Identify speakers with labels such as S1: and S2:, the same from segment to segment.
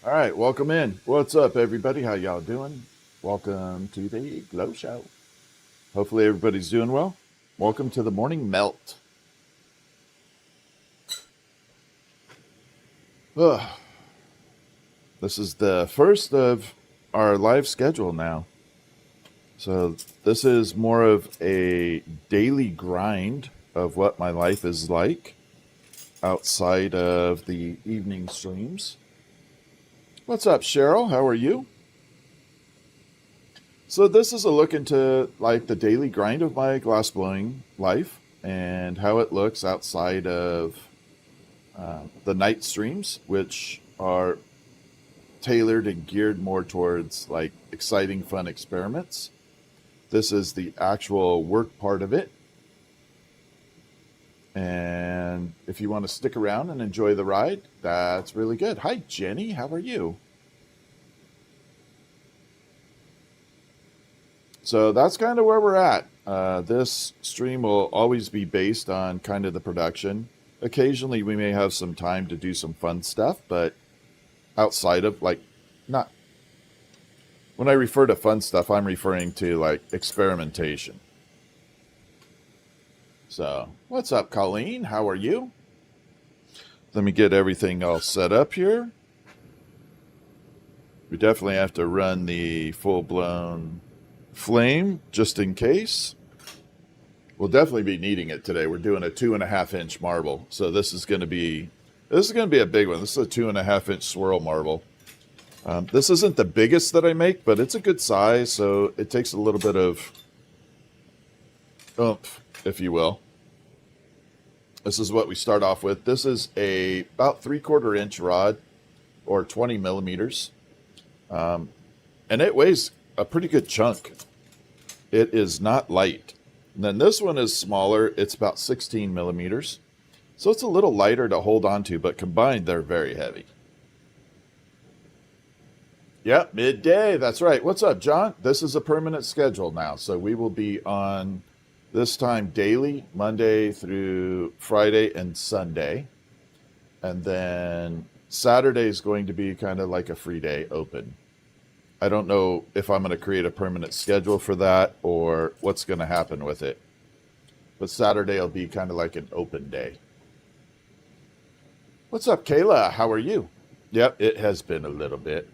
S1: All right, welcome in. What's up, everybody? How y'all doing? Welcome to the Glow Show. Hopefully, everybody's doing well. Welcome to the morning melt. Ugh. This is the first of our live schedule now. So, this is more of a daily grind of what my life is like outside of the evening streams. What's up, Cheryl? How are you? So this is a look into like the daily grind of my glassblowing life and how it looks outside of the night streams, which are tailored and geared more towards like exciting, fun experiments. This is the actual work part of it. And if you want to stick around and enjoy the ride, that's really good. Hi, Jenny. How are you? So that's kind of where we're at. This stream will always be based on kind of the production. Occasionally we may have some time to do some fun stuff, but outside of like, not, when I refer to fun stuff, I'm referring to like experimentation. So what's up, Colleen? How are you? Let me get everything all set up here. We definitely have to run the full-blown flame just in case. We'll definitely be needing it today. We're doing a 2.5-inch marble, so this is going to be a big one. This is a 2.5-inch swirl marble. This isn't the biggest that I make, but it's a good size, so it takes a little bit of oomph, if you will. This is what we start off with. This is a about 3/4-inch rod, or 20 millimeters, and it weighs a pretty good chunk. It is not light. And then this one is smaller. It's about 16 millimeters. So it's a little lighter to hold on to, but combined, they're very heavy. Yep, midday. That's right. What's up, John? This is a permanent schedule now. So we will be on this time daily, Monday through Friday and Sunday. And then Saturday is going to be kind of like a free day open. I don't know if I'm going to create a permanent schedule for that or what's going to happen with it. But Saturday will be kind of like an open day. What's up, Kayla? How are you? Yep, it has been a little bit.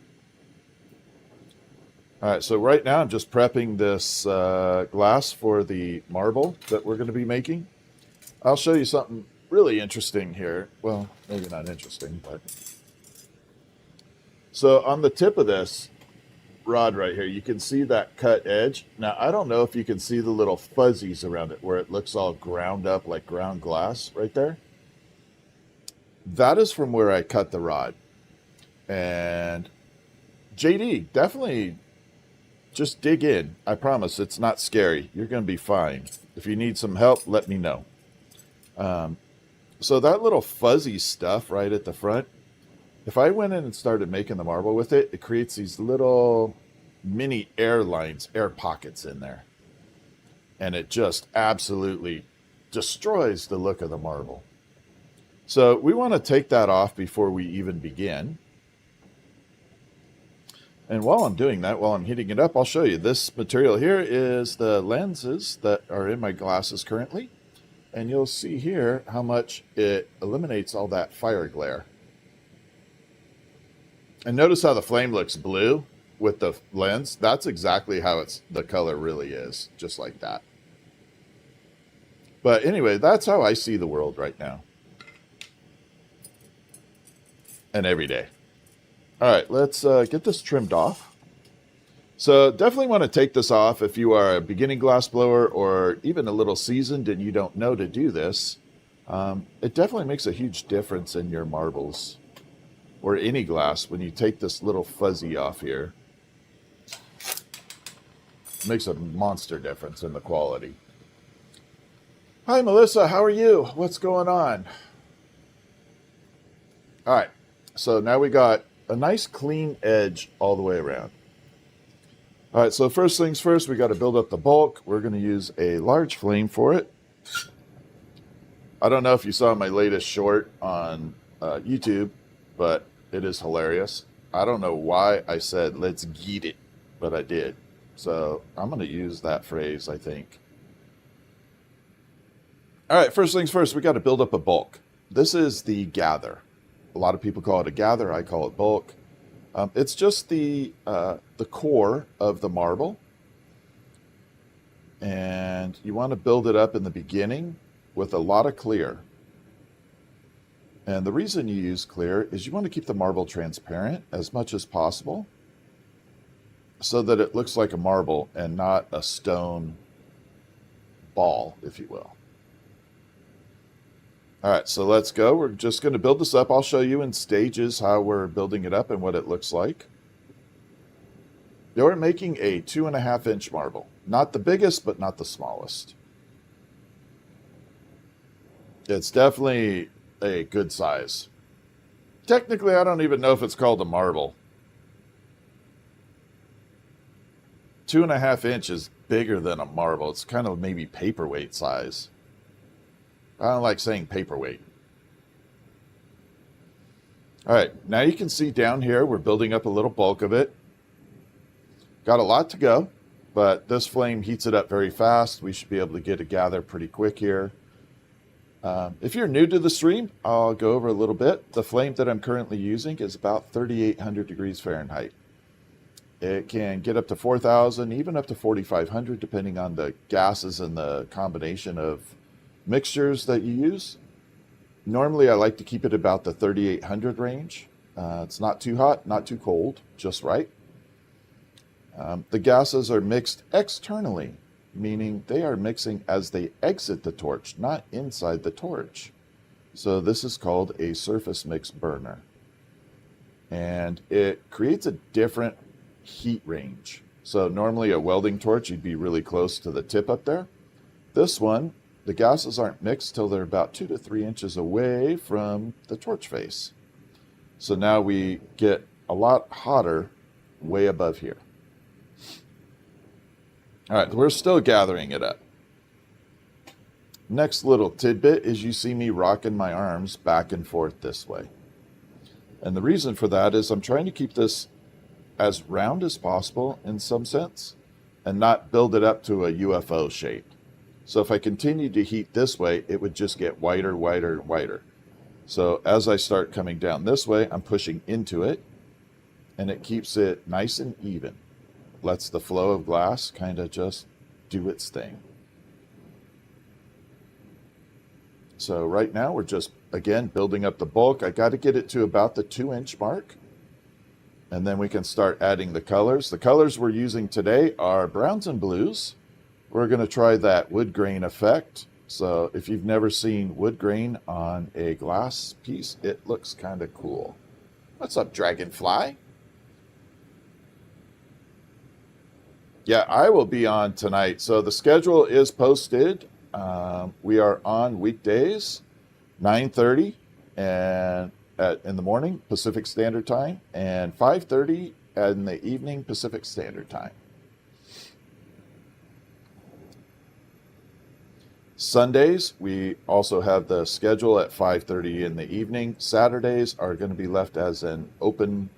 S1: All right, so right now I'm just prepping this glass for the marble that we're going to be making. I'll show you something really interesting here. Well, maybe not interesting, but... So on the tip of this rod right here, you can see that cut edge. Now, I don't know if you can see the little fuzzies around it where it looks all ground up like ground glass right there. That is from where I cut the rod. And JD, definitely just dig in. I promise it's not scary. You're going to be fine. If you need some help, let me know. So that little fuzzy stuff right at the front, if I went in and started making the marble with it, it creates these little mini air lines, air pockets in there. And it just absolutely destroys the look of the marble. So we want to take that off before we even begin. And while I'm doing that, while I'm heating it up, I'll show you. This material here is the lenses that are in my glasses currently. And you'll see here how much it eliminates all that fire glare. And notice how the flame looks blue with the lens. That's exactly how the color really is, just like that. But anyway, that's how I see the world right now. And every day. All right, let's get this trimmed off. So definitely want to take this off if you are a beginning glass blower or even a little seasoned and you don't know to do this. It definitely makes a huge difference in your marbles or any glass when you take this little fuzzy off here. It makes a monster difference in the quality. Hi, Melissa. How are you? What's going on? All right. So now we got a nice clean edge all the way around. All right, so first things first, we got to build up the bulk. We're going to use a large flame for it. I don't know if you saw my latest short on YouTube, but it is hilarious. I don't know why I said let's geet it, but I did. So I'm going to use that phrase, I think. All right, first things first, we got to build up a bulk. This is the gather. A lot of people call it a gather. I call it bulk. It's just the core of the marble. And you want to build it up in the beginning with a lot of clear. And the reason you use clear is you want to keep the marble transparent as much as possible so that it looks like a marble and not a stone ball, if you will. All right, so let's go. We're just going to build this up. I'll show you in stages how we're building it up and what it looks like. We're making a 2.5-inch marble. Not the biggest, but not the smallest. It's definitely a good size. Technically, I don't even know if it's called a marble. 2.5 inches bigger than a marble. It's kind of maybe paperweight size. I don't like saying paperweight. All right, now you can see down here, we're building up a little bulk of it. Got a lot to go, but this flame heats it up very fast. We should be able to get a gather pretty quick here. If you're new to the stream, I'll go over a little bit. The flame that I'm currently using is about 3,800 degrees Fahrenheit. It can get up to 4,000, even up to 4,500, depending on the gases and the combination of mixtures that you use. Normally, I like to keep it about the 3,800 range. It's not too hot, not too cold, just right. The gases are mixed externally, meaning they are mixing as they exit the torch, not inside the torch. So this is called a surface mix burner. And it creates a different heat range. So normally a welding torch, you'd be really close to the tip up there. This one, the gases aren't mixed till they're about 2 to 3 inches away from the torch face. So now we get a lot hotter way above here. All right, we're still gathering it up. Next little tidbit is you see me rocking my arms back and forth this way. And the reason for that is I'm trying to keep this as round as possible in some sense and not build it up to a UFO shape. So if I continue to heat this way, it would just get wider, wider, wider. So as I start coming down this way, I'm pushing into it, and it keeps it nice and even. Lets the flow of glass kind of just do its thing. So right now we're just, again, building up the bulk. I got to get it to about the 2-inch mark, and then we can start adding the colors. The colors we're using today are browns and blues. We're going to try that wood grain effect. So if you've never seen wood grain on a glass piece, it looks kind of cool. What's up, Dragonfly? Yeah, I will be on tonight. So the schedule is posted. We are on weekdays, 9:30 and in the morning, Pacific Standard Time, and 5:30 in the evening, Pacific Standard Time. Sundays, we also have the schedule at 5:30 in the evening. Saturdays are going to be left as an open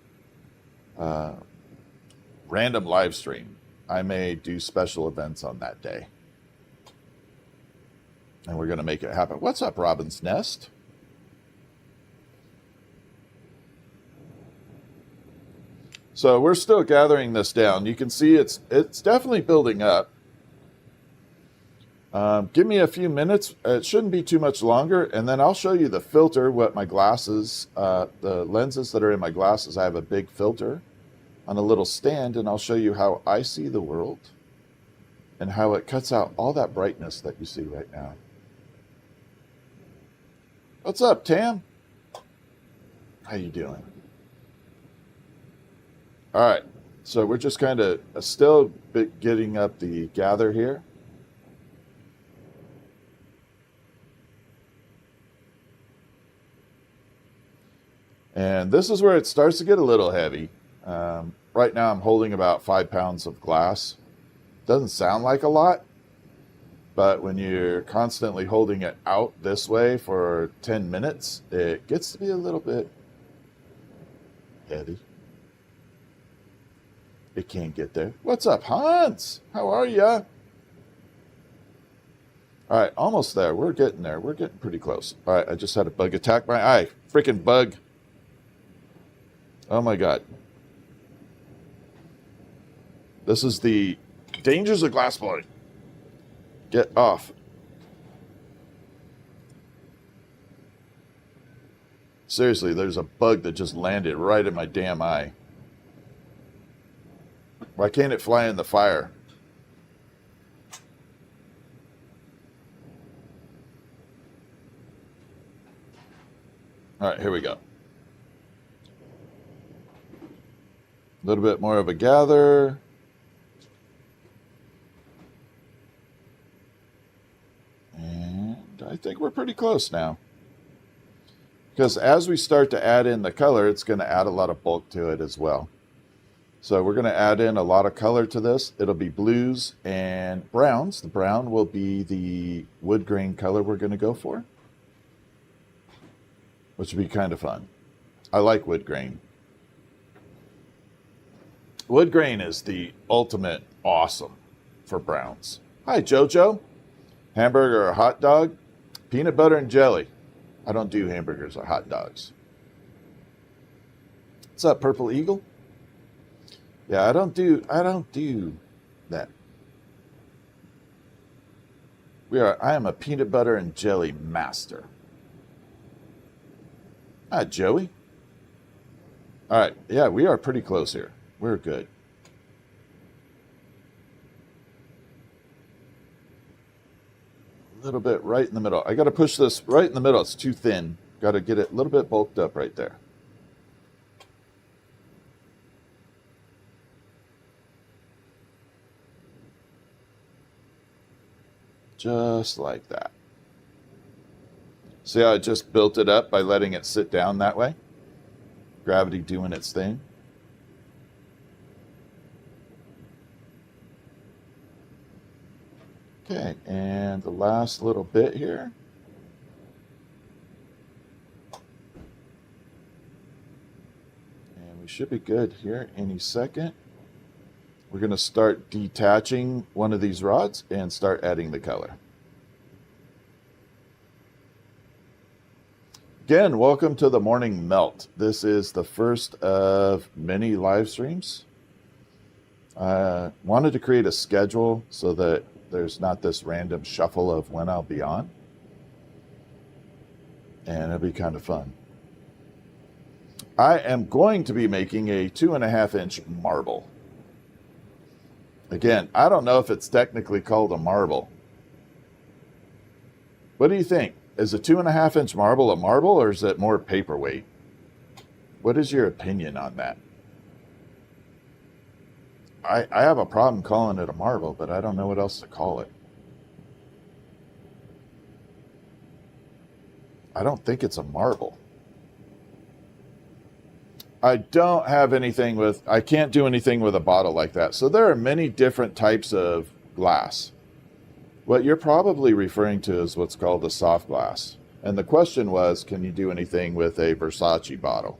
S1: random live stream. I may do special events on that day. And we're going to make it happen. What's up, Robin's Nest? So we're still gathering this down. You can see it's definitely building up. Give me a few minutes. It shouldn't be too much longer, and then I'll show you the filter, what my glasses, the lenses that are in my glasses. I have a big filter on a little stand, and I'll show you how I see the world and how it cuts out all that brightness that you see right now. What's up, Tam? How you doing? All right, so we're just kind of still getting up the gather here. And this is where it starts to get a little heavy. Right now I'm holding about 5 pounds of glass. Doesn't sound like a lot, but when you're constantly holding it out this way for 10 minutes, it gets to be a little bit heavy. It can't get there. What's up, Hans? How are ya? All right, almost there. We're getting there. We're getting pretty close. All right, I just had a bug attack my eye. Freaking bug. Oh my God. This is the dangers of glassblowing. Get off. Seriously, there's a bug that just landed right in my damn eye. Why can't it fly in the fire? All right, here we go. A little bit more of a gather. And I think we're pretty close now. Because as we start to add in the color, it's going to add a lot of bulk to it as well. So we're going to add in a lot of color to this. It'll be blues and browns. The brown will be the wood grain color we're going to go for, which would be kind of fun. I like wood grain. Wood grain is the ultimate awesome for browns. Hi, Jojo. Hamburger or hot dog? Peanut butter and jelly. I don't do hamburgers or hot dogs. What's up, Purple Eagle? Yeah, I don't do that. I am a peanut butter and jelly master. Hi, Joey. All right, yeah, we are pretty close here. We're good. A little bit right in the middle. I got to push this right in the middle. It's too thin. Got to get it a little bit bulked up right there. Just like that. See how I just built it up by letting it sit down that way? Gravity doing its thing. Okay, and the last little bit here. And we should be good here any second. We're going to start detaching one of these rods and start adding the color. Again, welcome to the morning melt. This is the first of many live streams. I wanted to create a schedule so that there's not this random shuffle of when I'll be on. And it'll be kind of fun. I am going to be making a 2.5-inch marble. Again, I don't know if it's technically called a marble. What do you think? Is a 2.5-inch marble a marble, or is it more paperweight? What is your opinion on that? I have a problem calling it a marble, but I don't know what else to call it. I don't think it's a marble. I don't have anything with, I can't do anything with a bottle like that. So there are many different types of glass. What you're probably referring to is what's called a soft glass. And the question was, can you do anything with a Versace bottle?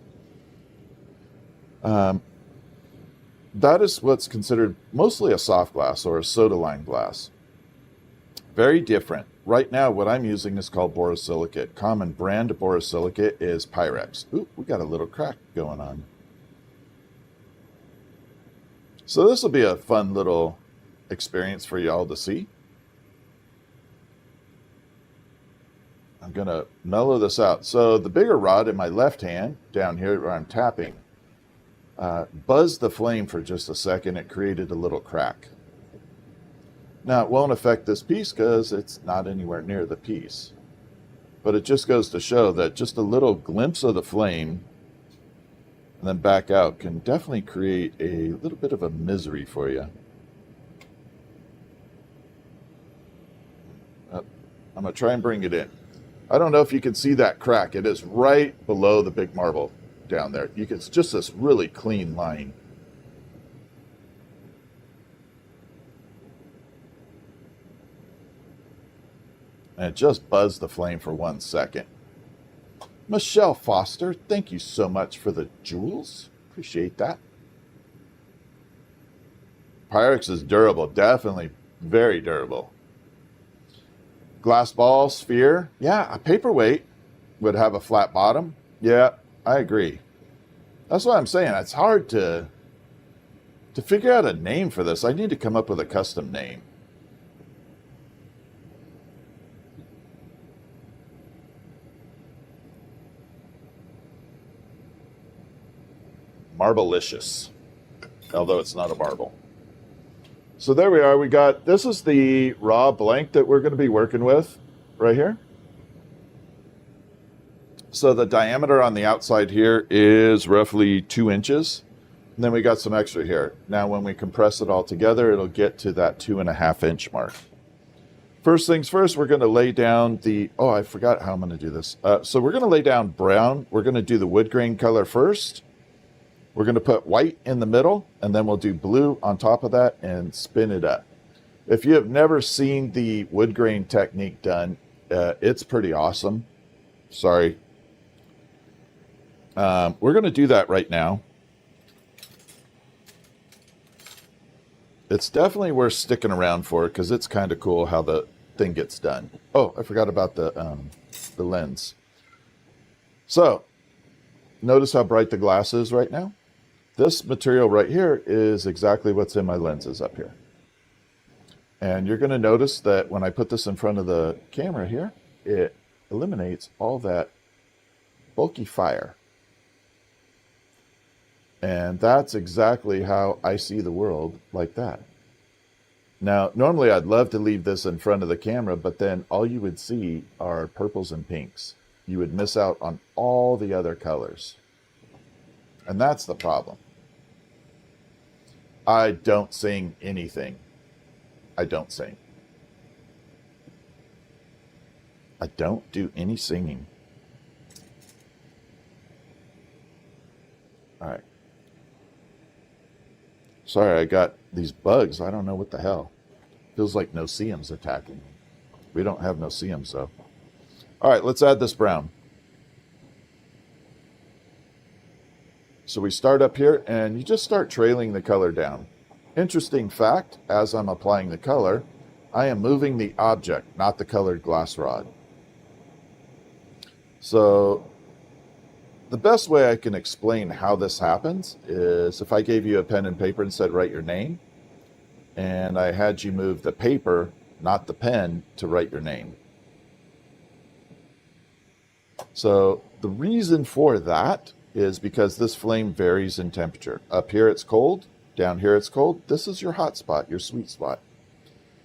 S1: That is what's considered mostly a soft glass or a soda lime glass. Very different. Right now, what I'm using is called borosilicate. Common brand borosilicate is Pyrex. Ooh, we got a little crack going on. So this will be a fun little experience for y'all to see. I'm going to mellow this out. So the bigger rod in my left hand, down here where I'm tapping, buzzed the flame for just a second. It created a little crack. Now, it won't affect this piece because it's not anywhere near the piece. But it just goes to show that just a little glimpse of the flame and then back out can definitely create a little bit of a misery for you. I'm going to try and bring it in. I don't know if you can see that crack. It is right below the big marble down there. It's just this really clean line. And it just buzzed the flame for 1 second. Michelle Foster, thank you so much for the jewels. Appreciate that. Pyrex is durable, definitely very durable. Glass ball, sphere. Yeah, a paperweight would have a flat bottom. Yeah, I agree. That's what I'm saying. It's hard to figure out a name for this. I need to come up with a custom name. Marblicious, although it's not a marble. So there we are. We got, this is the raw blank that we're going to be working with right here. So the diameter on the outside here is roughly 2 inches. And then we got some extra here. Now when we compress it all together, it'll get to that 2.5 inch mark. First things first, we're going to lay down the, oh, I forgot how I'm going to do this. So we're going to lay down brown. We're going to do the wood grain color first. We're going to put white in the middle, and then we'll do blue on top of that and spin it up. If you have never seen the wood grain technique done, it's pretty awesome. Sorry. We're going to do that right now. It's definitely worth sticking around for because it's kind of cool how the thing gets done. Oh, I forgot about the lens. So, notice how bright the glass is right now? This material right here is exactly what's in my lenses up here. And you're going to notice that when I put this in front of the camera here, it eliminates all that bulky fire. And that's exactly how I see the world, like that. Now, normally I'd love to leave this in front of the camera, but then all you would see are purples and pinks. You would miss out on all the other colors. And that's the problem. I don't sing anything. I don't sing. I don't do any singing. All right. Sorry, I got these bugs. I don't know what the hell. Feels like no-see-ums attacking me. We don't have no-see-ums, though. All right, let's add this brown. So we start up here, and you just start trailing the color down. Interesting fact, as I'm applying the color, I am moving the object, not the colored glass rod. So the best way I can explain how this happens is if I gave you a pen and paper and said, write your name, and I had you move the paper, not the pen, to write your name. So the reason for that is because this flame varies in temperature. Up here it's cold, down here it's cold. This is your hot spot, your sweet spot.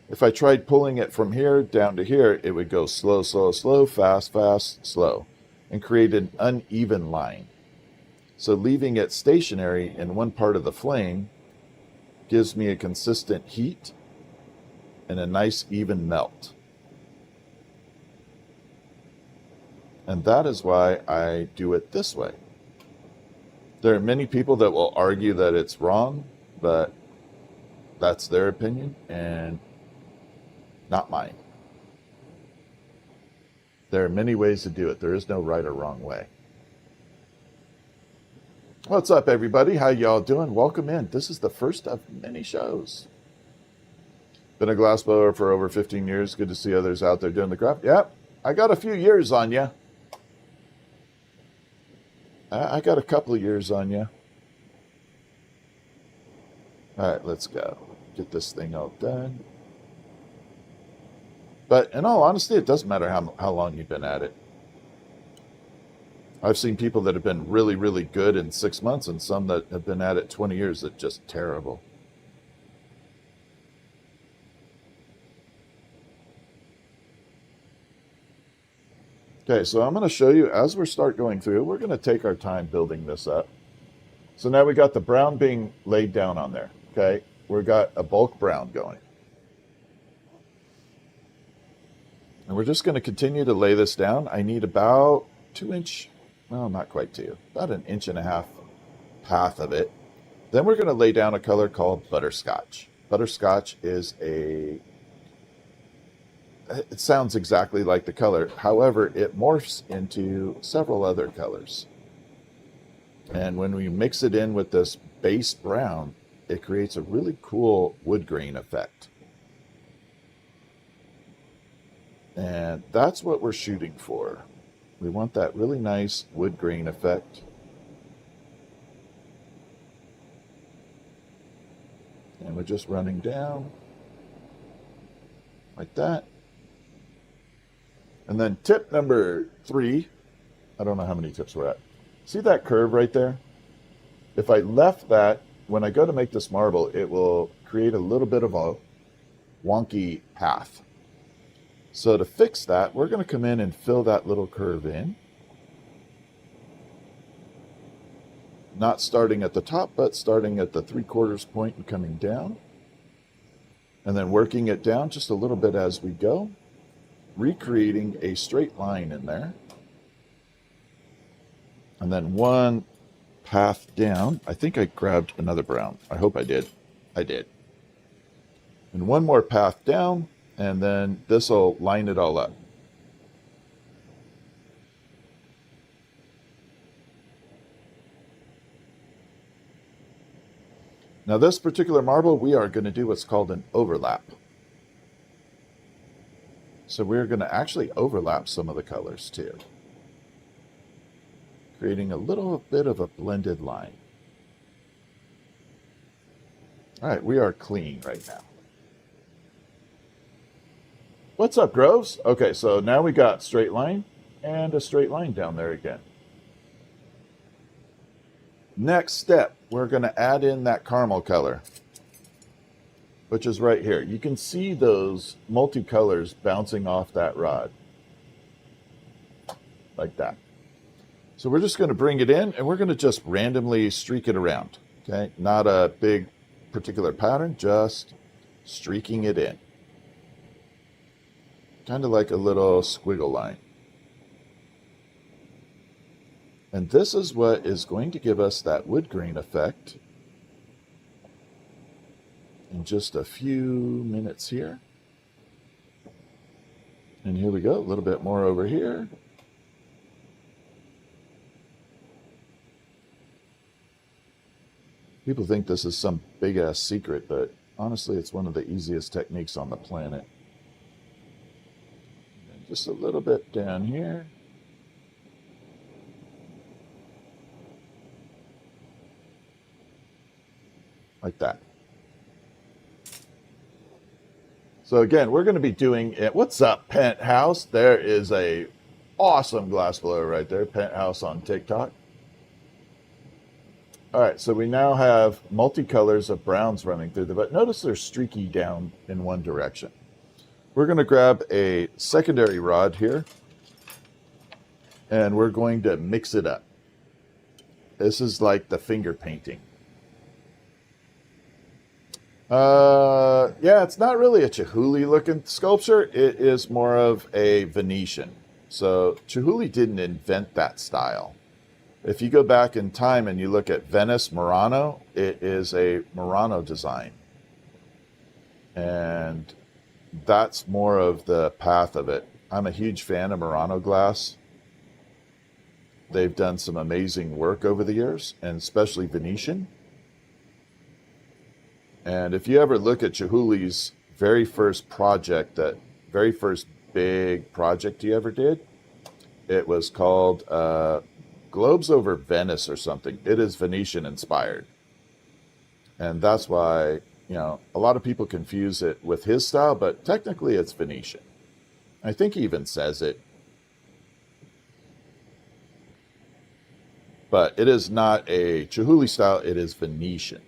S1: If I tried pulling it from here down to here, it would go slow, slow, slow, fast, fast, slow, and create an uneven line. So leaving it stationary in one part of the flame gives me a consistent heat and a nice even melt. And that is why I do it this way. There are many people that will argue that it's wrong, but that's their opinion and not mine. There are many ways to do it. There is no right or wrong way. What's up, everybody? How y'all doing? Welcome in. This is the first of many shows. Been a glassblower for over 15 years. Good to see others out there doing the craft. Yep, I got a few years on you. I got a couple of years on you. All right, let's go. Get this thing all done. But in all honesty, it doesn't matter how long you've been at it. I've seen people that have been really, really good in 6 months and some that have been at it 20 years that just terrible. Okay, so I'm going to show you, as we start going through, we're going to take our time building this up. So now we got the brown being laid down on there, okay? We've got a bulk brown going. And we're just going to continue to lay this down. I need about 2 inch, well, not quite 2, about 1.5 inch path of it. Then we're going to lay down a color called butterscotch. Butterscotch is it sounds exactly like the color. However, it morphs into several other colors. And when we mix it in with this base brown, it creates a really cool wood grain effect. And that's what we're shooting for. We want that really nice wood grain effect. And we're just running down like that. And then tip number 3, I don't know how many tips we're at. See that curve right there? If I left that, when I go to make this marble, it will create a little bit of a wonky path. So to fix that, we're going to come in and fill that little curve in. Not starting at the top, but starting at the 3/4 point and coming down. And then working it down just a little bit as we go. Recreating a straight line in there. And then one path down. I think I grabbed another brown. I hope I did. I did. And one more path down, and then this will line it all up. Now this particular marble, we are going to do what's called an overlap. So we're going to actually overlap some of the colors too, creating a little bit of a blended line. All right, we are clean right now. What's up, Groves? Okay, so now we got straight line and a straight line down there again. Next step, we're going to add in that caramel color, which is right here. You can see those multicolors bouncing off that rod, like that. So we're just going to bring it in, and we're going to just randomly streak it around, okay? Not a big particular pattern, just streaking it in. Kind of like a little squiggle line. And this is what is going to give us that wood grain effect in just a few minutes here. And here we go, a little bit more over here. People think this is some big-ass secret, but honestly, it's one of the easiest techniques on the planet. And just a little bit down here. Like that. So again, we're going to be doing it. What's up, Penthouse? There is a awesome glass blower right there, Penthouse on TikTok. All right, so we now have multicolors of browns running through but notice they're streaky down in one direction. We're going to grab a secondary rod here, and we're going to mix it up. This is like the finger painting. Yeah, it's not really a Chihuly looking sculpture. It is more of a Venetian. So Chihuly didn't invent that style. If you go back in time and you look at Venice Murano, it is a Murano design. And that's more of the path of it. I'm a huge fan of Murano glass. They've done some amazing work over the years, and especially Venetian. And if you ever look at Chihuly's very first project, that very first big project he ever did, it was called Globes Over Venice or something. It is Venetian inspired. And that's why, you know, a lot of people confuse it with his style, but technically it's Venetian. I think he even says it. But it is not a Chihuly style, it is Venetian.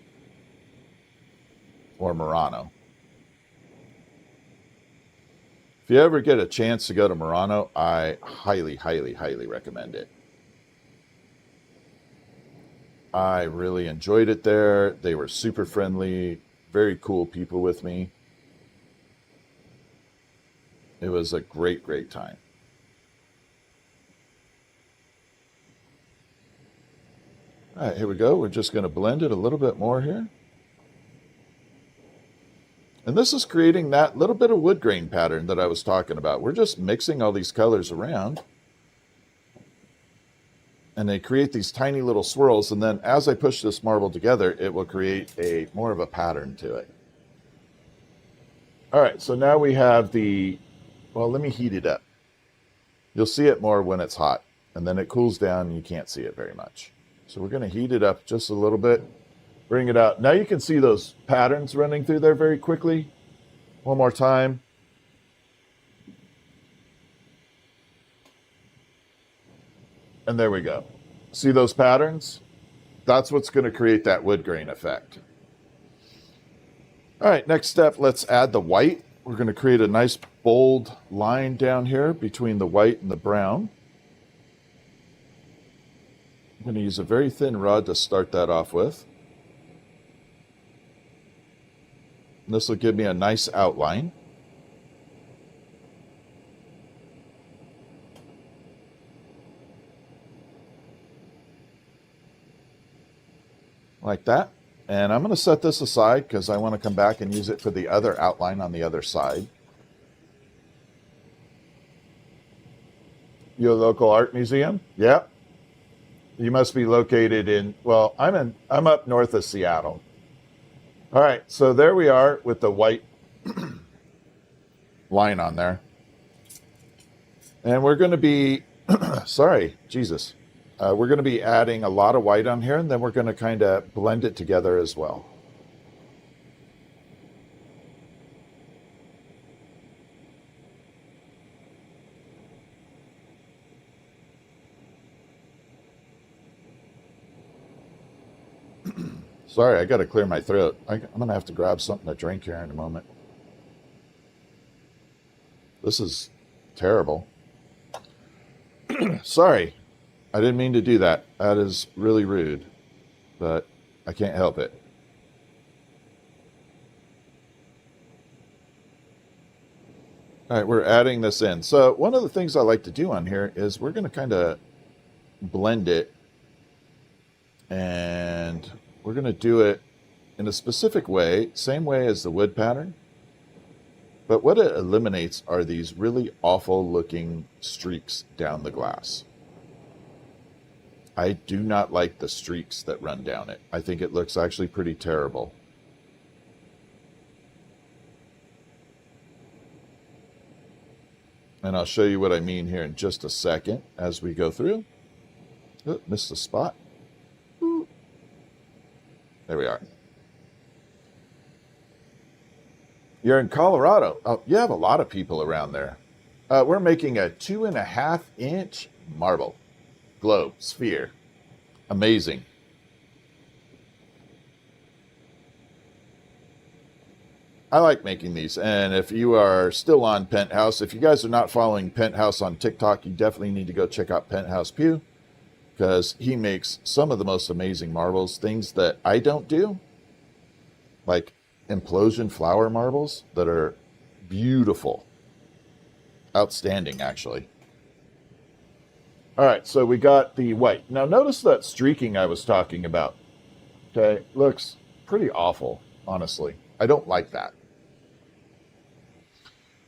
S1: Or Murano. If you ever get a chance to go to Murano, I highly, highly, highly recommend it. I really enjoyed it there. They were super friendly, very cool people with me. It was a great, great time. All right, here we go. We're just going to blend it a little bit more here. And this is creating that little bit of wood grain pattern that I was talking about. We're just mixing all these colors around. and they create these tiny little swirls. And then as I push this marble together, it will create a more of a pattern to it. All right, so now we have the, well, let me heat it up. You'll see it more when it's hot, and then it cools down and you can't see it very much. So we're going to heat it up just a little bit, bring it out. Now you can see those patterns running through there very quickly. One more time. And there we go. See those patterns? That's what's going to create that wood grain effect. All right, next step, let's add the white. We're going to create a nice bold line down here between the white and the brown. I'm going to use a very thin rod to start that off with. And this will give me a nice outline. Like that. And I'm going to set this aside because I want to come back and use it for the other outline on the other side. Your local art museum? Yeah. You must be located in, well, I'm up north of Seattle. All right, so there we are with the white line on there. And we're going to be, sorry, Jesus. We're going to be adding a lot of white on here, and then we're going to kind of blend it together as well. Sorry, I got to clear my throat. I'm going to have to grab something to drink here in a moment. This is terrible. Sorry. I didn't mean to do that. That is really rude, but I can't help it. All right, we're adding this in. So one of the things I like to do on here is we're going to kind of blend it, and we're going to do it in a specific way, same way as the wood pattern. But what it eliminates are these really awful looking streaks down the glass. I do not like the streaks that run down it. I think it looks actually pretty terrible. And I'll show you what I mean here in just a second as we go through. Oh, missed a spot. Ooh. There we are. You're in Colorado. Oh, you have a lot of people around there. We're making a 2.5-inch marble globe sphere. Amazing. I like making these. And if you are still on Penthouse, if you guys are not following Penthouse on TikTok, you definitely need to go check out Penthouse Pew, because he makes some of the most amazing marbles, things that I don't do, like implosion flower marbles that are beautiful. Outstanding, actually. All right, so we got the white. Now notice that streaking I was talking about. Okay, looks pretty awful, honestly. I don't like that.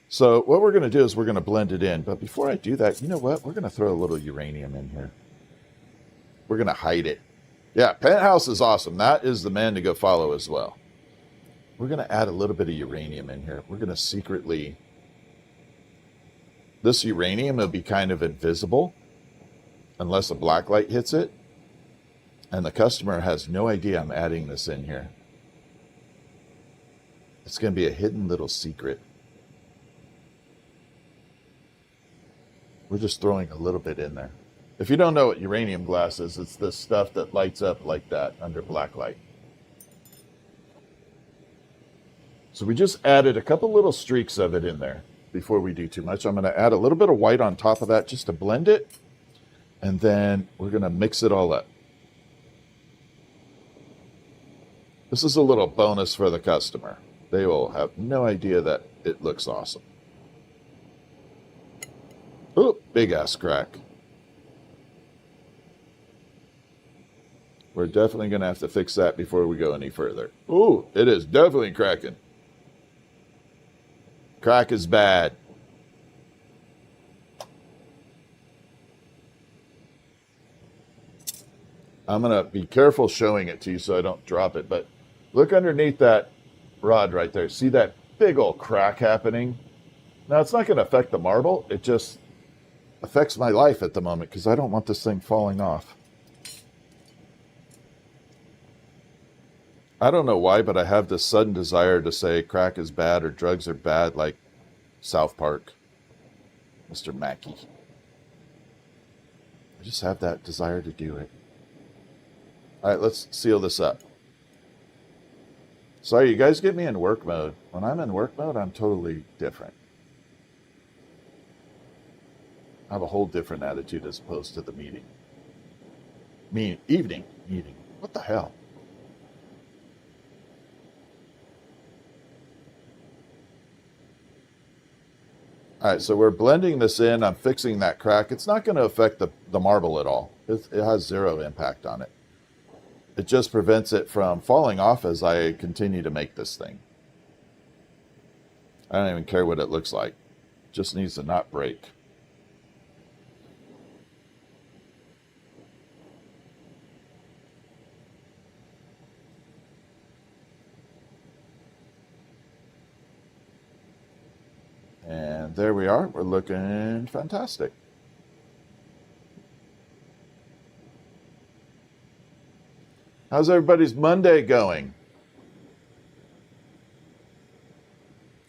S1: So what we're going to do is we're going to blend it in. But before I do that, you know what? We're going to throw a little uranium in here. We're going to hide it. Yeah, Penthouse is awesome. That is the man to go follow as well. We're going to add a little bit of uranium in here. We're going to secretly... This uranium will be kind of invisible unless a black light hits it. And the customer has no idea I'm adding this in here. It's going to be a hidden little secret. We're just throwing a little bit in there. If you don't know what uranium glass is, it's this stuff that lights up like that under black light. So we just added a couple little streaks of it in there before we do too much. I'm going to add a little bit of white on top of that just to blend it. And then we're going to mix it all up. This is a little bonus for the customer. They will have no idea that it looks awesome. Oh, big ass crack. We're definitely going to have to fix that before we go any further. Oh, it is definitely cracking. Crack is bad. I'm going to be careful showing it to you so I don't drop it. But look underneath that rod right there. See that big old crack happening? Now, it's not going to affect the marble. It just affects my life at the moment because I don't want this thing falling off. I don't know why, but I have this sudden desire to say crack is bad or drugs are bad, like South Park, Mr. Mackey. I just have that desire to do it. All right, let's seal this up. Sorry, you guys get me in work mode. When I'm in work mode, I'm totally different. I have a whole different attitude as opposed to the meeting. Evening meeting. What the hell? All right, so we're blending this in. I'm fixing that crack. It's not going to affect the marble at all. It has zero impact on it. It just prevents it from falling off as I continue to make this thing. I don't even care what it looks like. It just needs to not break. And there we are. We're looking fantastic. How's everybody's Monday going?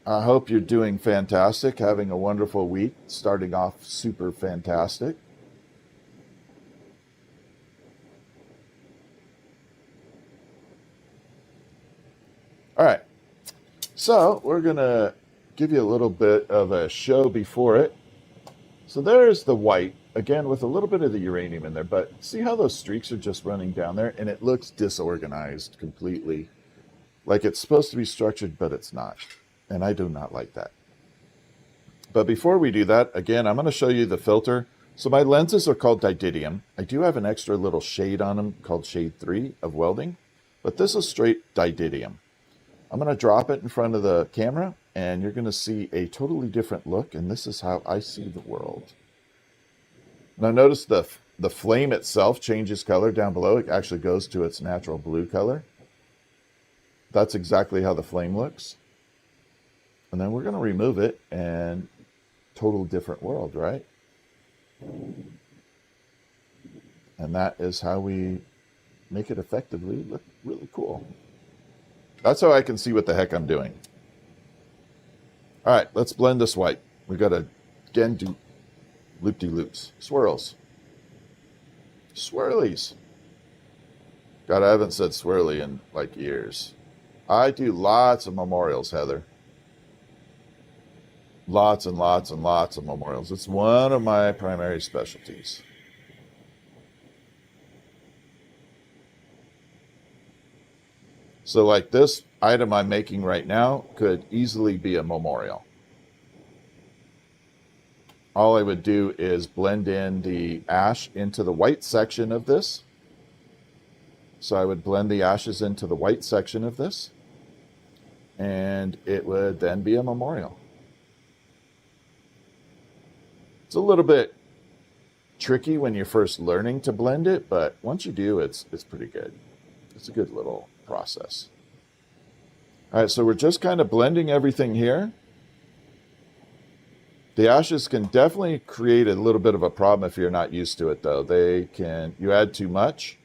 S1: I hope you're doing fantastic, having a wonderful week, starting off super fantastic. All right, so we're going to give you a little bit of a show before it. So there's the white, again with a little bit of the uranium in there, but see how those streaks are just running down there? And it looks disorganized completely, like it's supposed to be structured, but it's not. And I do not like that. But before we do that, again, I'm going to show you the filter. So my lenses are called didymium. I do have an extra little shade on them called shade 3 of welding, but this is straight didymium. I'm going to drop it in front of the camera, and you're going to see a totally different look, and this is how I see the world. Now notice the flame itself changes color down below. It actually goes to its natural blue color. That's exactly how the flame looks. And then we're going to remove it, and total different world, right? And that is how we make it effectively look really cool. That's how I can see what the heck I'm doing. All right, let's blend this white. We got to, again, do loop-de-loops, swirls, swirlies. God, I haven't said swirly in like years. I do lots of memorials, Heather. Lots and lots and lots of memorials. It's one of my primary specialties. So like this item I'm making right now could easily be a memorial. All I would do is blend in the ash into the white section of this. So I would blend the ashes into the white section of this, and it would then be a memorial. It's a little bit tricky when you're first learning to blend it, but once you do, it's pretty good. It's a good little process. All right, so we're just kind of blending everything here. The ashes can definitely create a little bit of a problem if you're not used to it, though. You add too much,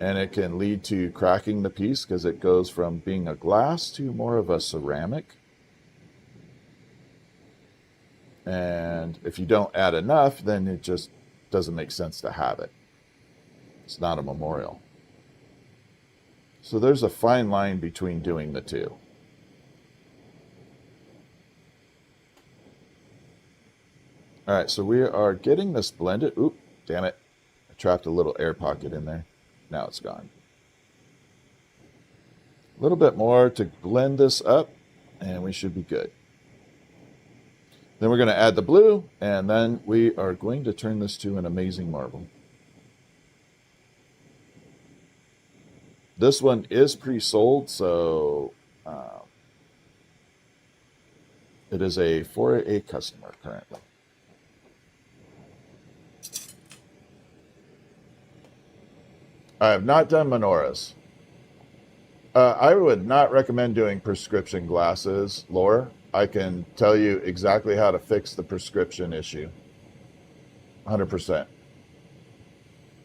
S1: and it can lead to cracking the piece because it goes from being a glass to more of a ceramic. And if you don't add enough, then it just doesn't make sense to have it. It's not a memorial. So there's a fine line between doing the two. All right, so we are getting this blended. Oop, damn it. I trapped a little air pocket in there. Now it's gone. A little bit more to blend this up, and we should be good. Then we're going to add the blue, and then we are going to turn this to an amazing marble. This one is pre-sold, so it is for a customer currently. I have not done menorahs. I would not recommend doing prescription glasses, Laura. I can tell you exactly how to fix the prescription issue. 100%.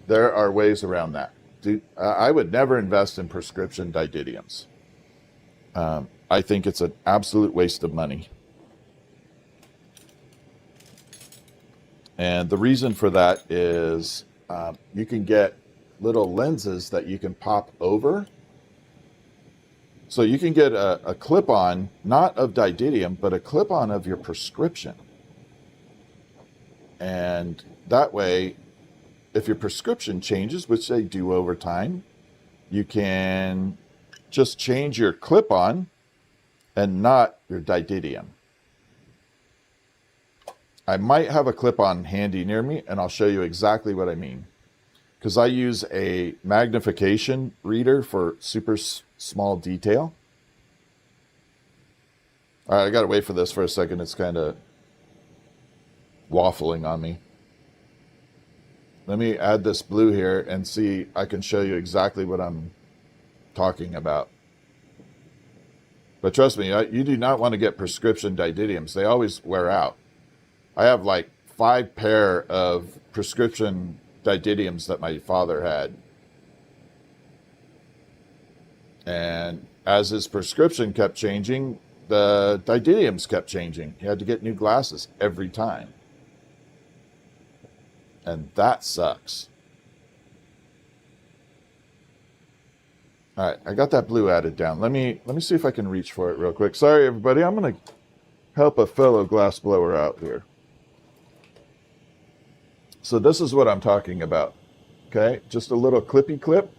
S1: There are ways around that. I would never invest in prescription didymiums. I think it's an absolute waste of money. And the reason for that is you can get little lenses that you can pop over. So you can get a clip-on, not of didymium, but a clip-on of your prescription. And that way, if your prescription changes, which they do over time, you can just change your clip-on and not your didymium. I might have a clip-on handy near me, and I'll show you exactly what I mean. Because I use a magnification reader for super small detail. All right, I got to wait for this for a second. It's kind of waffling on me. Let me add this blue here and see, I can show you exactly what I'm talking about. But trust me, you do not want to get prescription didymiums. They always wear out. I have like 5 pair of prescription didymiums that my father had. And as his prescription kept changing, the didymiums kept changing. He had to get new glasses every time. And that sucks. All right, I got that blue added down. Let me see if I can reach for it real quick. Sorry, everybody. I'm going to help a fellow glass blower out here. So this is what I'm talking about. Okay, just a little clippy clip.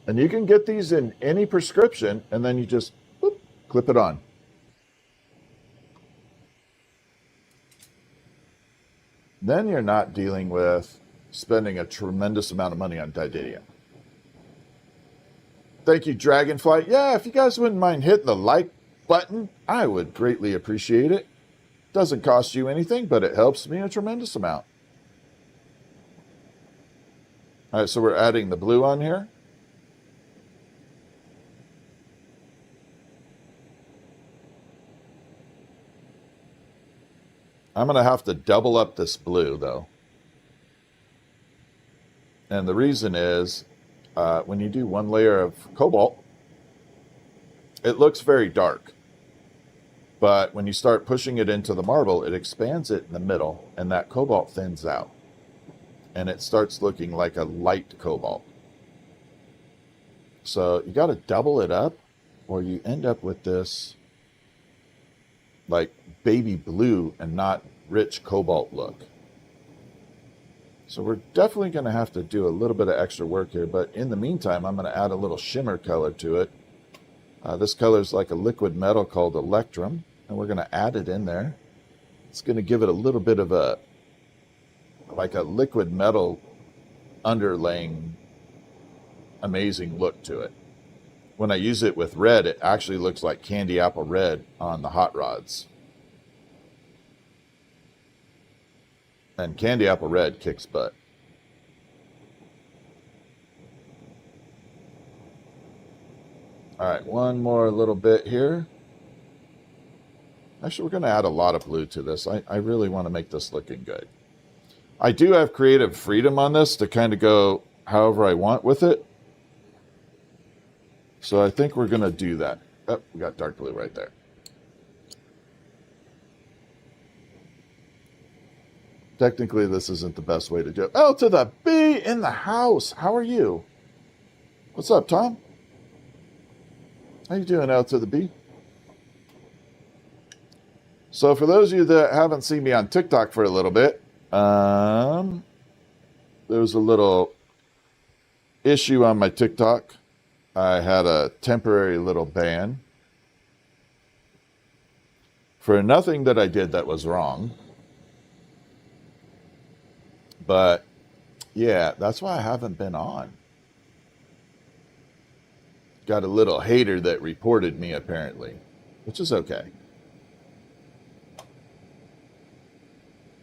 S1: And you can get these in any prescription, and then you just whoop, clip it on. Then you're not dealing with spending a tremendous amount of money on didymium. Thank you, Dragonfly. Yeah, if you guys wouldn't mind hitting the like button, I would greatly appreciate it. Doesn't cost you anything, but it helps me a tremendous amount. All right, so we're adding the blue on here. I'm going to have to double up this blue, though. And the reason is, when you do one layer of cobalt, it looks very dark. But when you start pushing it into the marble, it expands it in the middle, and that cobalt thins out. And it starts looking like a light cobalt. So you got to double it up, or you end up with this like baby blue and not rich cobalt look. So we're definitely going to have to do a little bit of extra work here, but in the meantime, I'm going to add a little shimmer color to it. This color is like a liquid metal called electrum, and we're going to add it in there. It's going to give it a little bit of a, like a liquid metal underlaying amazing look to it. When I use it with red, it actually looks like candy apple red on the hot rods. And candy apple red kicks butt. All right, one more little bit here. Actually, we're going to add a lot of blue to this. I really want to make this looking good. I do have creative freedom on this to kind of go however I want with it. So I think we're going to do that. Oh, we got dark blue right there. Technically, this isn't the best way to do it. L to the B in the house. How are you? What's up, Tom? How you doing, L to the B? So for those of you that haven't seen me on TikTok for a little bit, there was a little issue on my TikTok. I had a temporary little ban for nothing that I did that was wrong. But yeah, that's why I haven't been on. Got a little hater that reported me apparently, which is okay.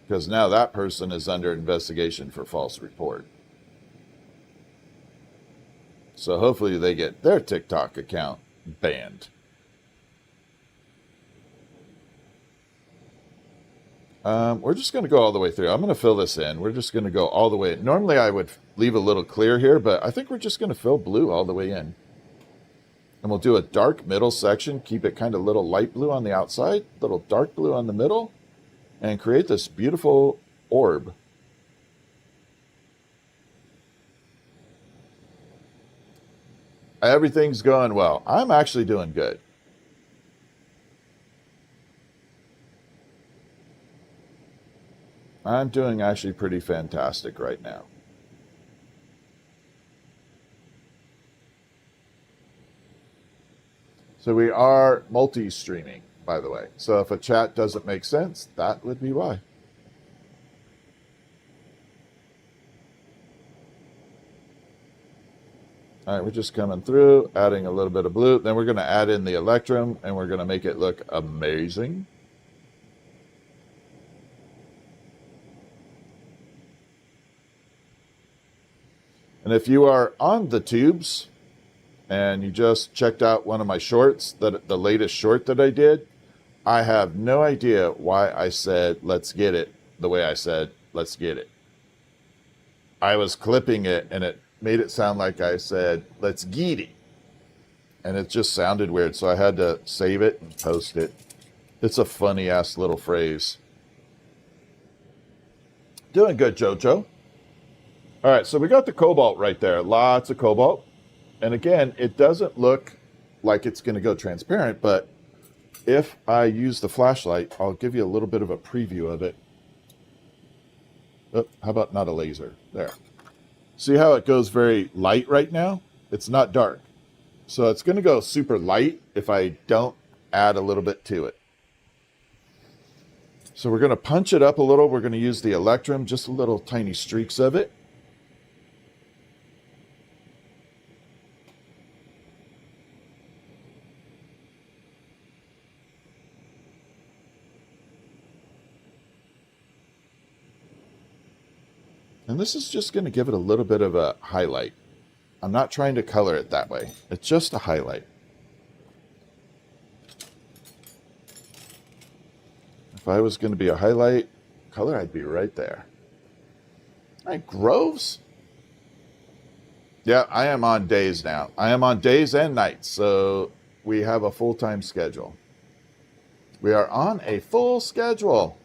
S1: Because now that person is under investigation for false report. So hopefully they get their TikTok account banned. We're just going to go all the way through. I'm going to fill this in. We're just going to go all the way. Normally I would leave a little clear here, but I think we're just going to fill blue all the way in. And we'll do a dark middle section, keep it kind of little light blue on the outside, little dark blue on the middle, and create this beautiful orb. Everything's going well. I'm actually doing good. I'm doing actually pretty fantastic right now. So we are multi-streaming, by the way. So if a chat doesn't make sense, that would be why. All right, we're just coming through, adding a little bit of blue. Then we're going to add in the electrum, and we're going to make it look amazing. And if you are on the tubes and you just checked out one of my shorts, the latest short that I did, I have no idea why I said, let's get it, the way I said, let's get it. I was clipping it and it made it sound like I said, let's get it. And it just sounded weird. So I had to save it and post it. It's a funny ass little phrase. Doing good, Jojo. All right, so we got the cobalt right there. Lots of cobalt. And again, it doesn't look like it's going to go transparent, but if I use the flashlight, I'll give you a little bit of a preview of it. Oh, how about not a laser? There. See how it goes very light right now? It's not dark. So it's going to go super light if I don't add a little bit to it. So we're going to punch it up a little. We're going to use the electrum, just a little tiny streaks of it. And this is just going to give it a little bit of a highlight. I'm not trying to color it that way. It's just a highlight. If I was going to be a highlight color, I'd be right there. All right, Groves. Yeah, I am on days now. I am on days and nights, so we have a full-time schedule. We are on a full schedule.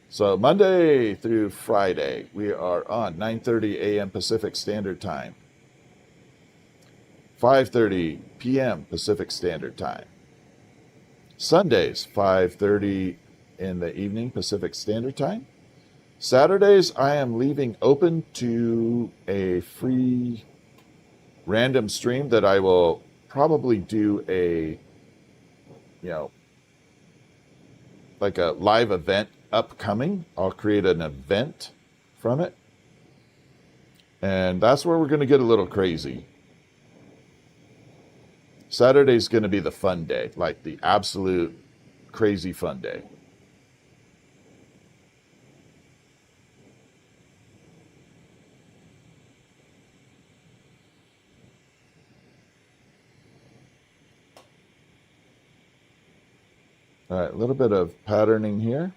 S1: So Monday through Friday, we are on 9:30 a.m. Pacific Standard Time, 5:30 p.m. Pacific Standard Time. Sundays, 5:30 in the evening Pacific Standard Time. Saturdays, I am leaving open to a free random stream that I will probably do a, like a live event upcoming. I'll create an event from it. And that's where we're going to get a little crazy. Saturday's going to be the fun day, like the absolute crazy fun day. All right, a little bit of patterning here.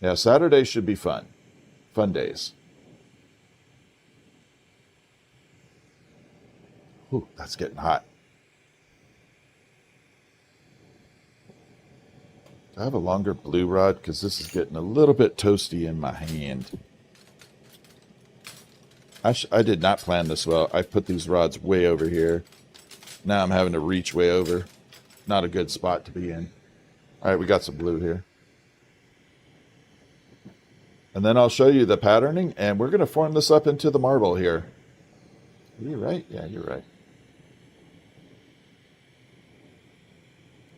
S1: Yeah, Saturday should be fun. Fun days. Ooh, that's getting hot. I have a longer blue rod because this is getting a little bit toasty in my hand. I did not plan this well. I put these rods way over here. Now I'm having to reach way over. Not a good spot to be in. All right, we got some blue here. And then I'll show you the patterning, and we're going to form this up into the marble here. Are you right? Yeah, you're right.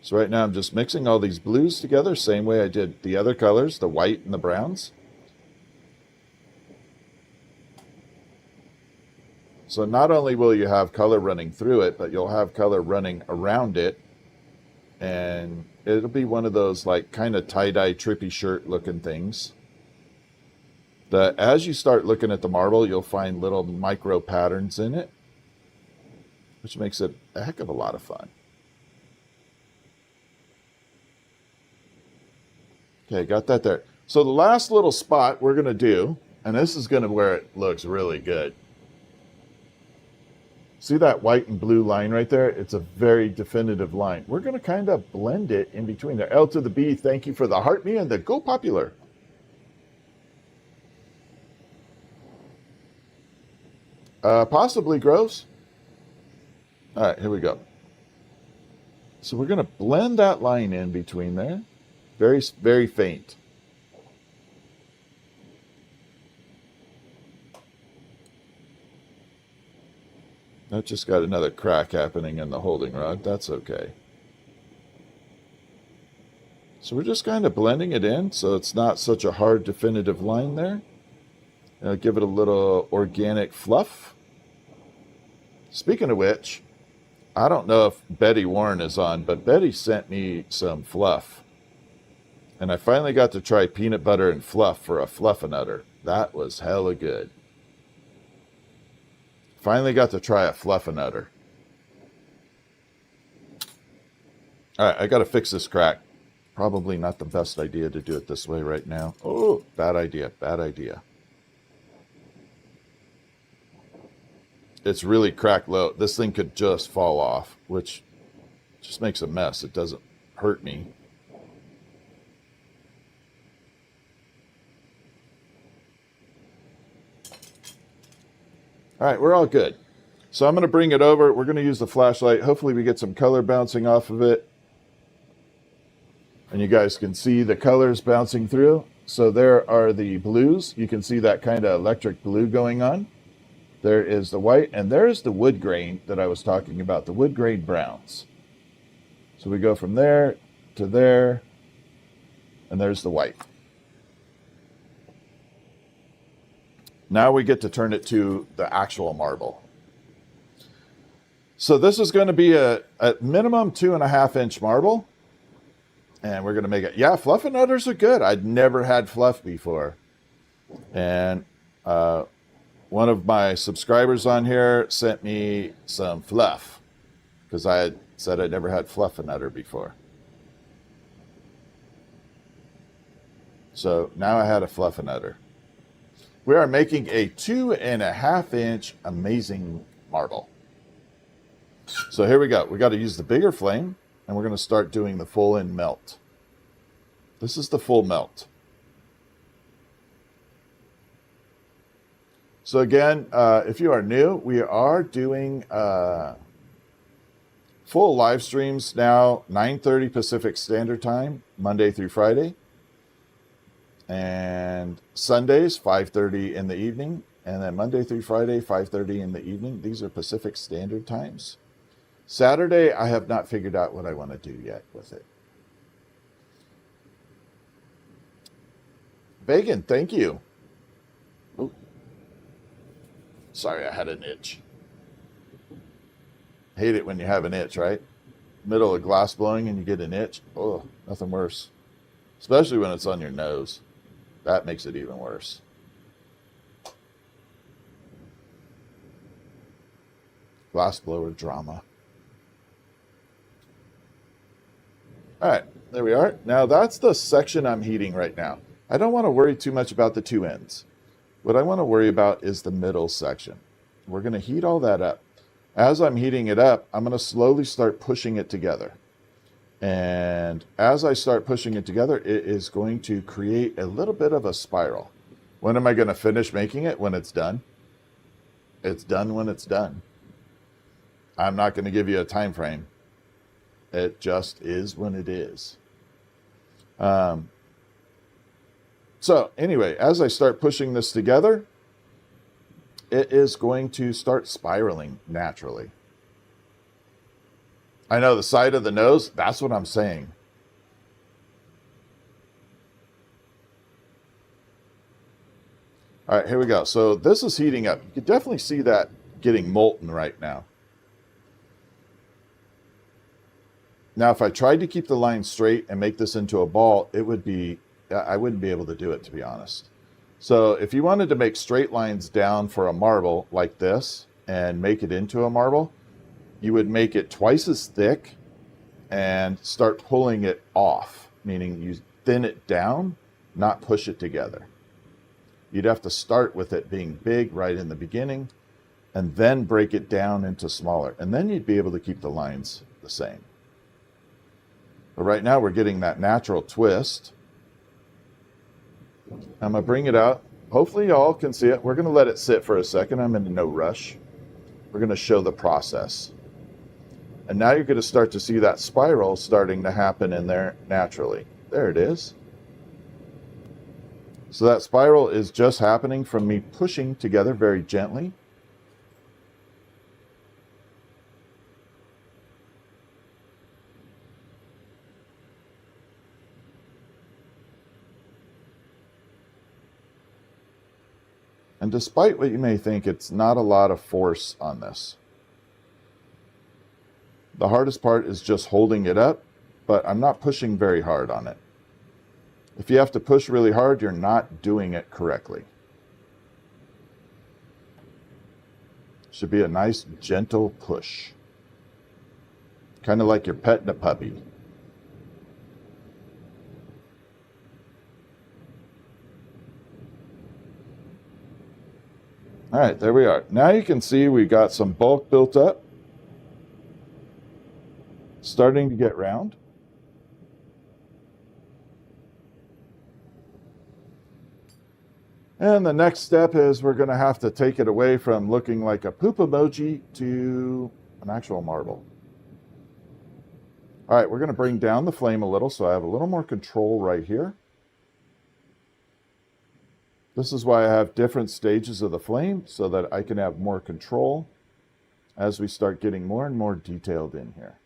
S1: So right now I'm just mixing all these blues together, same way I did the other colors, the white and the browns. So not only will you have color running through it, but you'll have color running around it. and it'll be one of those like kind of tie-dye trippy shirt looking things that as you start looking at the marble, you'll find little micro patterns in it, which makes it a heck of a lot of fun. Okay, got that there. So the last little spot we're going to do, and this is going to where it looks really good. See that white and blue line right there? It's a very definitive line. We're going to kind of blend it in between there. L to the B, thank you for the heart me and the go popular. Possibly gross. All right, here we go. So we're going to blend that line in between there. Very, very faint. That just got another crack happening in the holding rod. That's okay. So we're just kind of blending it in so it's not such a hard, definitive line there. Give it a little organic fluff. Speaking of which, I don't know if Betty Warren is on, but Betty sent me some fluff. And I finally got to try peanut butter and fluff for a Fluffernutter. That was hella good. Finally got to try a Fluffernutter. All right, I got to fix this crack. Probably not the best idea to do it this way right now. Oh, bad idea, bad idea. It's really cracked low. This thing could just fall off, which just makes a mess. It doesn't hurt me. All right, we're all good. So I'm going to bring it over. We're going to use the flashlight. Hopefully we get some color bouncing off of it. And you guys can see the colors bouncing through. So there are the blues. You can see that kind of electric blue going on. There is the white, and there's the wood grain that I was talking about, the wood grain browns. So we go from there to there, and there's the white. Now we get to turn it to the actual marble. So this is going to be a minimum 2.5-inch marble. And we're going to make it. Yeah, Fluffernutters are good. I'd never had fluff before. And one of my subscribers on here sent me some fluff because I had said I'd never had Fluffernutter before. So now I had a Fluffernutter. We are making a 2.5-inch amazing marble. So here we go. We got to use the bigger flame, and we're going to start doing the full in melt. This is the full melt. So again, if you are new, we are doing full live streams now, 9:30 Pacific Standard Time, Monday through Friday. And Sundays, 5:30 in the evening. And then Monday through Friday, 5:30 in the evening. These are Pacific Standard Times. Saturday, I have not figured out what I want to do yet with it. Bacon, thank you. Ooh. Sorry, I had an itch. Hate it when you have an itch, right? Middle of glass blowing and you get an itch. Oh, nothing worse. Especially when it's on your nose. That makes it even worse. Glass blower drama. All right, there we are. Now that's the section I'm heating right now. I don't want to worry too much about the two ends. What I want to worry about is the middle section. We're going to heat all that up. As I'm heating it up, I'm going to slowly start pushing it together. And as I start pushing it together, it is going to create a little bit of a spiral. When am I going to finish making it? When it's done. It's done when it's done. I'm not going to give you a time frame. It just is when it is. So anyway, as I start pushing this together, it is going to start spiraling naturally. I know the side of the nose, that's what I'm saying. All right, here we go. So this is heating up. You can definitely see that getting molten right now. Now, if I tried to keep the line straight and make this into a ball, it would be, I wouldn't be able to do it, to be honest. So if you wanted to make straight lines down for a marble like this and make it into a marble, you would make it twice as thick and start pulling it off, meaning you thin it down, not push it together. You'd have to start with it being big right in the beginning and then break it down into smaller. And then you'd be able to keep the lines the same. But right now we're getting that natural twist. I'm going to bring it out. Hopefully y'all can see it. We're going to let it sit for a second. I'm in no rush. We're going to show the process. And now you're going to start to see that spiral starting to happen in there naturally. There it is. So that spiral is just happening from me pushing together very gently. And despite what you may think, it's not a lot of force on this. The hardest part is just holding it up, but I'm not pushing very hard on it. If you have to push really hard, you're not doing it correctly. Should be a nice, gentle push. Kind of like you're petting a puppy. All right, there we are. Now you can see we got some bulk built up. Starting to get round. And the next step is we're going to have to take it away from looking like a poop emoji to an actual marble. All right, we're going to bring down the flame a little so I have a little more control right here. This is why I have different stages of the flame so that I can have more control as we start getting more and more detailed in here.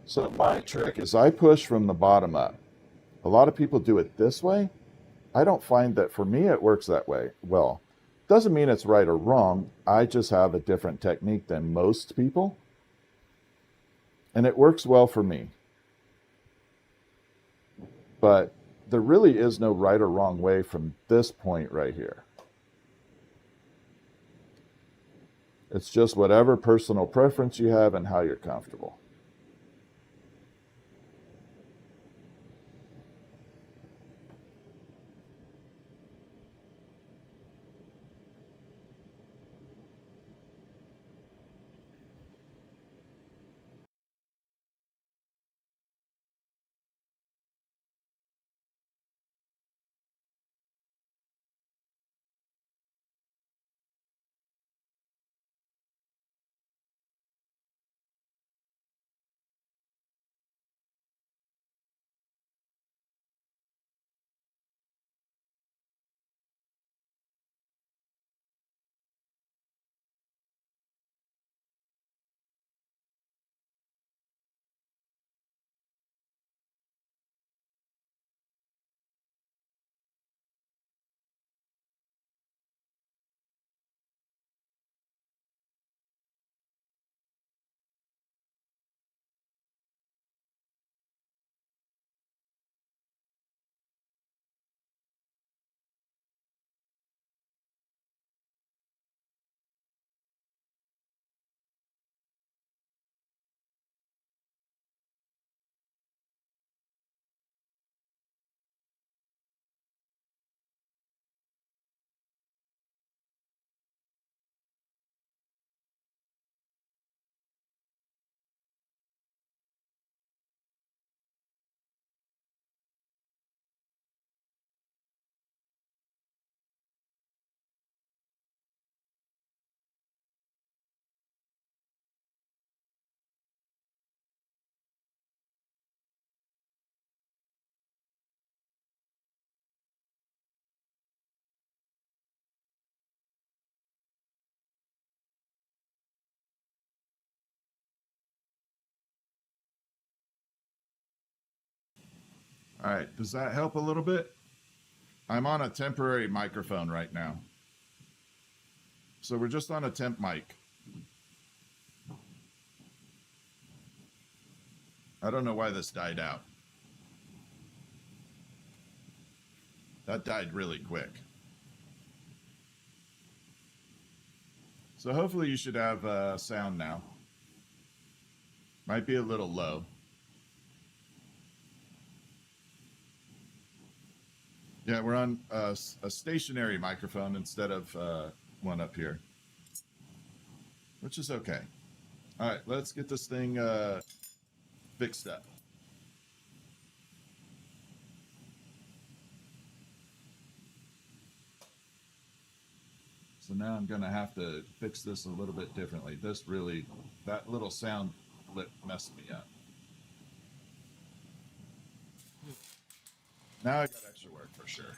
S1: So my trick is I push from the bottom up. A lot of people do it this way. I don't find that for me it works that way. Well, doesn't mean it's right or wrong. I just have a different technique than most people. And it works well for me. But there really is no right or wrong way from this point right here. It's just whatever personal preference you have and how you're comfortable. All right, does that help a little bit? I'm on a temporary microphone right now. So we're just on a temp mic. I don't know why this died out. That died really quick. So hopefully you should have sound now. Might be a little low. Yeah, we're on a stationary microphone instead of one up here, which is okay. All right, let's get this thing fixed up. So now I'm going to have to fix this a little bit differently. This really, that little sound clip messed me up. Now I got extra work for sure.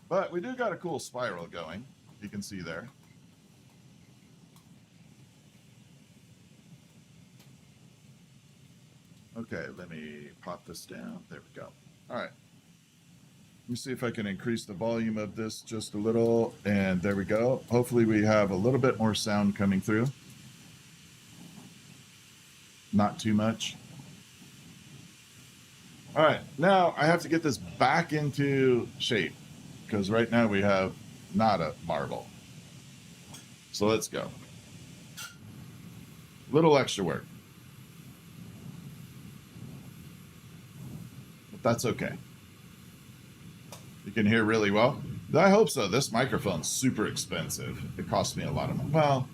S1: But we do got a cool spiral going. You can see there. Okay, let me pop this down. There we go. All right. Let me see if I can increase the volume of this just a little. And there we go. Hopefully we have a little bit more sound coming through. Not too much. All right, now I have to get this back into shape because right now we have not a marble. So let's go. Little extra work. But that's okay. You can hear really well. I hope so. This microphone's super expensive. It cost me a lot of money. Well,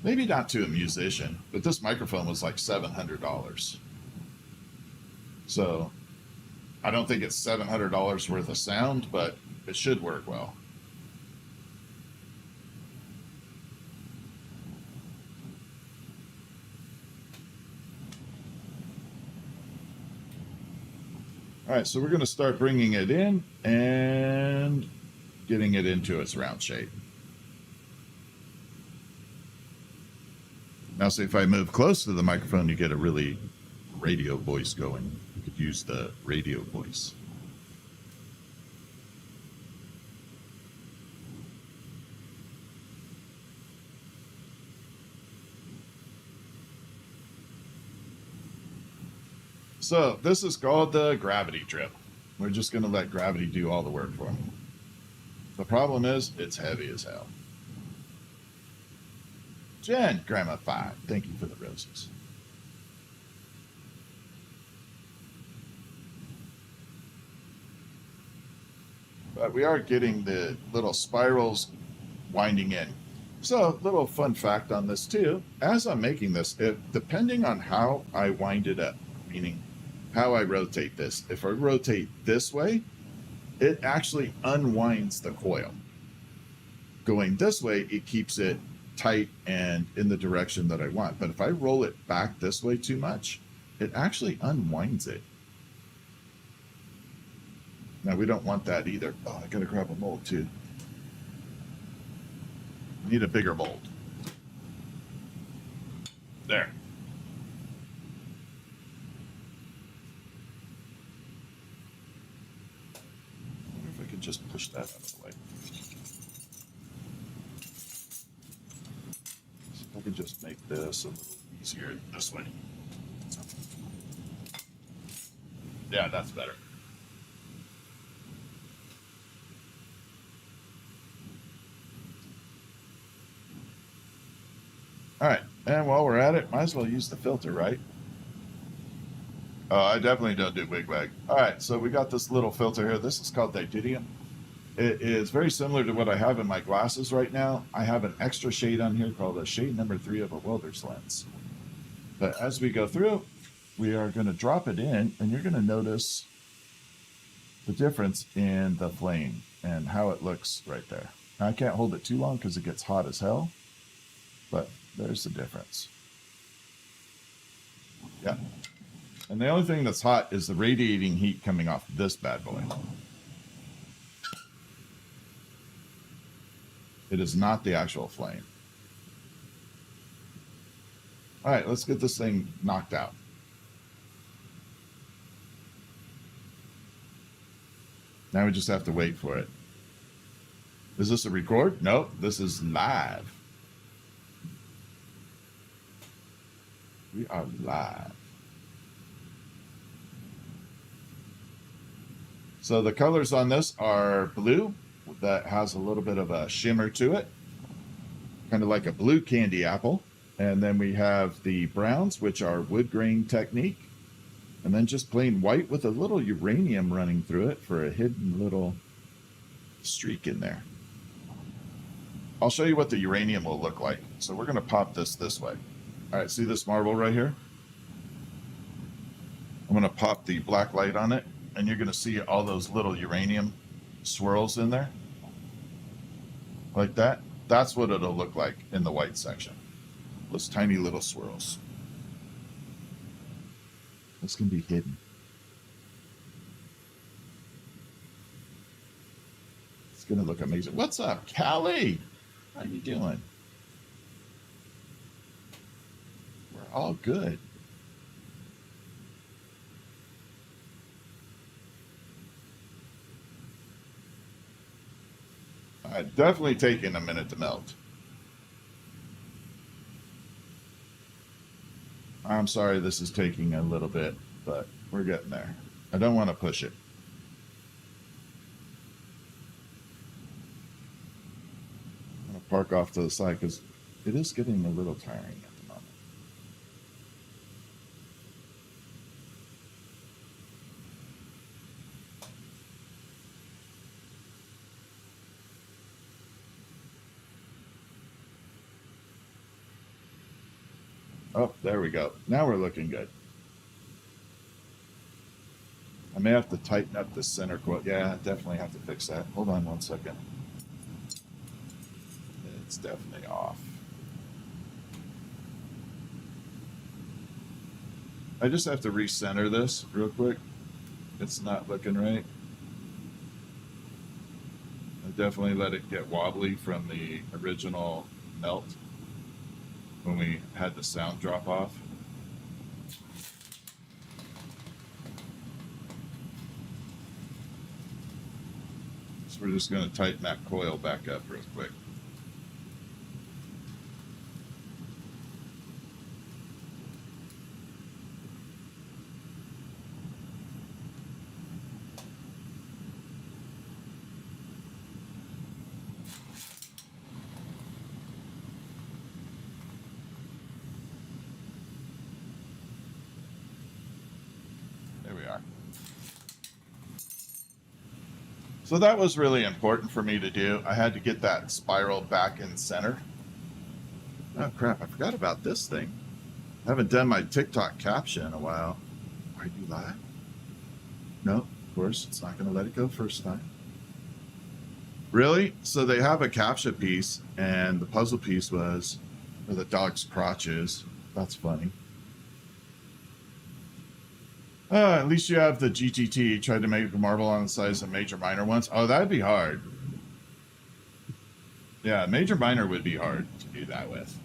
S1: maybe not to a musician, but this microphone was like $700. So I don't think it's $700 worth of sound, but it should work well. All right, so we're going to start bringing it in and getting it into its round shape. Now, see if I move close to the microphone, you get a really radio voice going. You could use the radio voice. So this is called the gravity drip. We're just going to let gravity do all the work for me. The problem is it's heavy as hell. Jen, Grandma 5, thank you for the roses. But we are getting the little spirals winding in. So, little fun fact on this too. As I'm making this, depending on how I wind it up, meaning how I rotate this, if I rotate this way, it actually unwinds the coil. Going this way, it keeps it tight and in the direction that I want. But if I roll it back this way too much, it actually unwinds it. Now, we don't want that either. Oh, I gotta grab a mold too. Need a bigger mold. There. I wonder if I could just push that out of the way. See if I can just make this a little easier this way. Yeah, that's better. All right, and while we're at it, might as well use the filter, right? I definitely don't do wigwag. All right, so we got this little filter here. This is called Titanium. It is very similar to what I have in my glasses right now. I have an extra shade on here called a shade number 3 of a welder's lens. But as we go through, we are going to drop it in, and you're going to notice the difference in the flame and how it looks right there. Now, I can't hold it too long because it gets hot as hell, but there's the difference. Yeah. And the only thing that's hot is the radiating heat coming off this bad boy. It is not the actual flame. All right, let's get this thing knocked out. Now we just have to wait for it. Is this a record? Nope, this is live. We are live. So the colors on this are blue that has a little bit of a shimmer to it, kind of like a blue candy apple. And then we have the browns, which are wood grain technique. And then just plain white with a little uranium running through it for a hidden little streak in there. I'll show you what the uranium will look like. So we're going to pop this way. All right, see this marble right here? I'm going to pop the black light on it, and you're going to see all those little uranium swirls in there. Like that. That's what it'll look like in the white section. Those tiny little swirls. This can be hidden. It's going to look amazing. What's up, Callie? How you doing? We're all good. Definitely taking a minute to melt. I'm sorry this is taking a little bit, but we're getting there. I don't want to push it. I'm going to park off to the side because it is getting a little tiring at the moment. Oh, there we go. Now we're looking good. I may have to tighten up the center quote. Yeah, definitely have to fix that. Hold on one second. It's definitely off. I just have to recenter this real quick. It's not looking right. I definitely let it get wobbly from the original melt when we had the sound drop off. So we're just going to tighten that coil back up real quick. So that was really important for me to do. I had to get that spiral back in center. Oh crap, I forgot about this thing. I haven't done my TikTok caption in a while. Are you live? No, of course, it's not going to let it go first time. Really? So they have a caption piece, and the puzzle piece was where the dog's crotch is. That's funny. At least you have the GTT. Tried to make a marble on the size of major minor ones. Oh, that'd be hard. Yeah, major minor would be hard to do that with.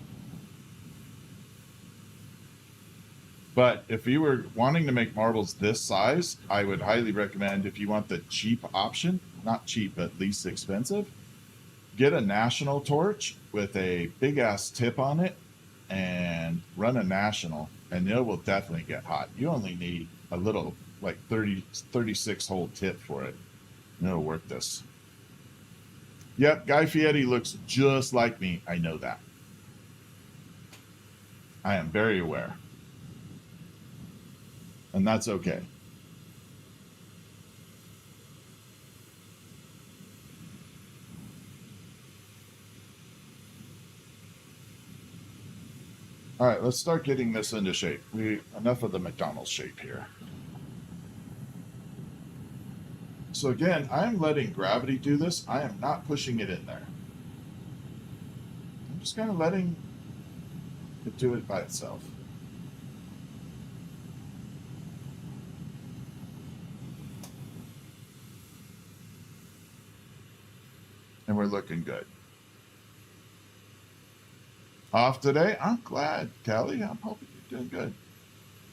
S1: But if you were wanting to make marbles this size, I would highly recommend, if you want the cheap option, not cheap, but least expensive, get a national torch with a big ass tip on it and run a national, and it will definitely get hot. You only need a little, like 36 hole tip for it, and it'll work this. Yep, Guy Fieri looks just like me. I know that. I am very aware. And that's okay. All right, let's start getting this into shape. Enough of the McDonald's shape here. So again, I'm letting gravity do this. I am not pushing it in there. I'm just kind of letting it do it by itself. And we're looking good. Off today? I'm glad, Kelly. I'm hoping you're doing good.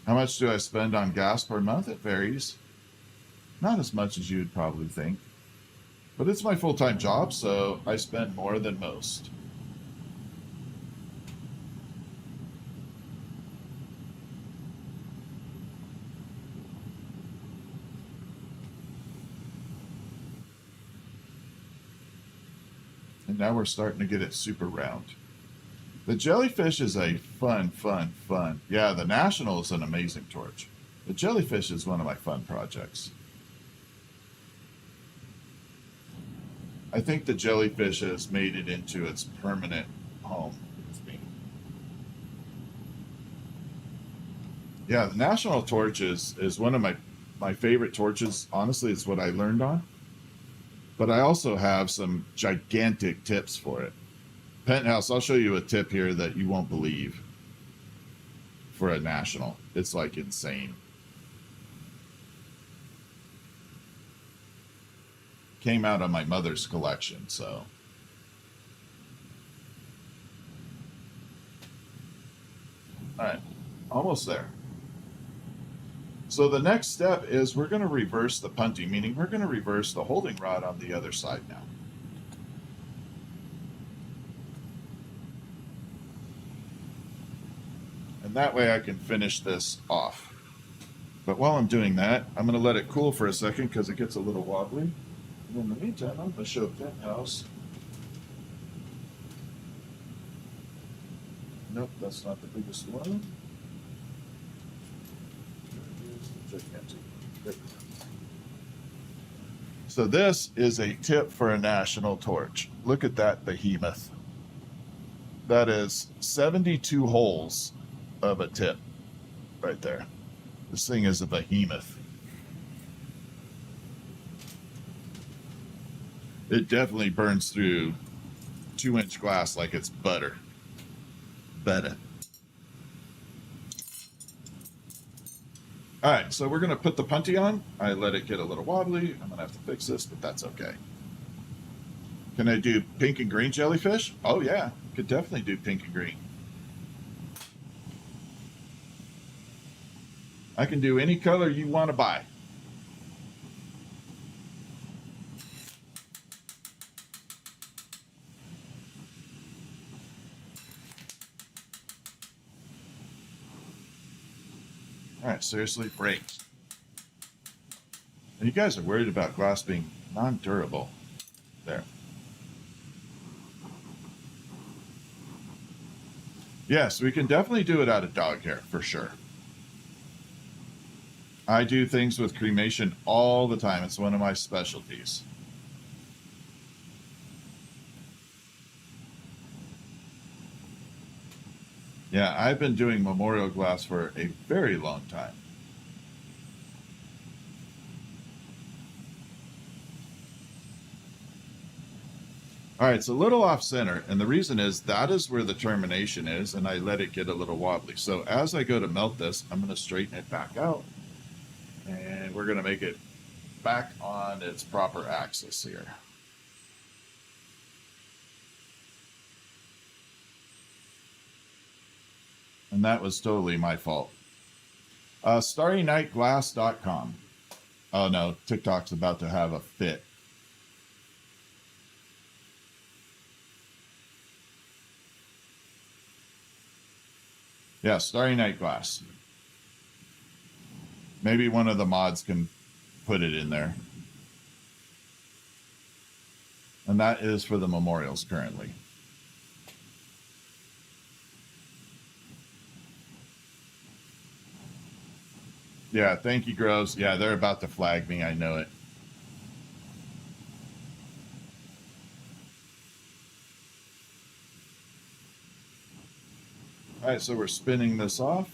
S1: How much do I spend on gas per month? It varies. Not as much as you'd probably think. But it's my full-time job, so I spend more than most. And now we're starting to get it super round. The jellyfish is a fun. Yeah, the National is an amazing torch. The jellyfish is one of my fun projects. I think the jellyfish has made it into its permanent home with me. Yeah, the National torch is one of my favorite torches. Honestly, it's what I learned on. But I also have some gigantic tips for it. Penthouse, I'll show you a tip here that you won't believe for a National. It's like insane. Came out of my mother's collection, so. All right, almost there. So the next step is we're going to reverse the punting, meaning we're going to reverse the holding rod on the other side now. And that way I can finish this off. But while I'm doing that, I'm going to let it cool for a second because it gets a little wobbly. And in the meantime, I'm going to show Penthouse. Nope, that's not the biggest one. So this is a tip for a National torch. Look at that behemoth. That is 72 holes of a tip right there. This thing is a behemoth. It definitely burns through 2-inch glass like it's butter. Butter. All right, so we're going to put the punty on. I let it get a little wobbly. I'm going to have to fix this, but that's okay. Can I do pink and green jellyfish? Oh, yeah. Could definitely do pink and green. I can do any color you want to buy. All right, seriously, break. And you guys are worried about glass being non-durable. There. Yes, we can definitely do it out of dog hair, for sure. I do things with cremation all the time. It's one of my specialties. Yeah, I've been doing memorial glass for a very long time. All right, it's a little off center, and the reason is that is where the termination is, and I let it get a little wobbly. So as I go to melt this, I'm going to straighten it back out, and we're going to make it back on its proper axis here. And that was totally my fault. StarryNightGlass.com. Oh no, TikTok's about to have a fit. Yeah, Starry Night Glass. Maybe one of the mods can put it in there. And that is for the memorials currently. Yeah, thank you, Groves. Yeah, they're about to flag me. I know it. All right, so we're spinning this off.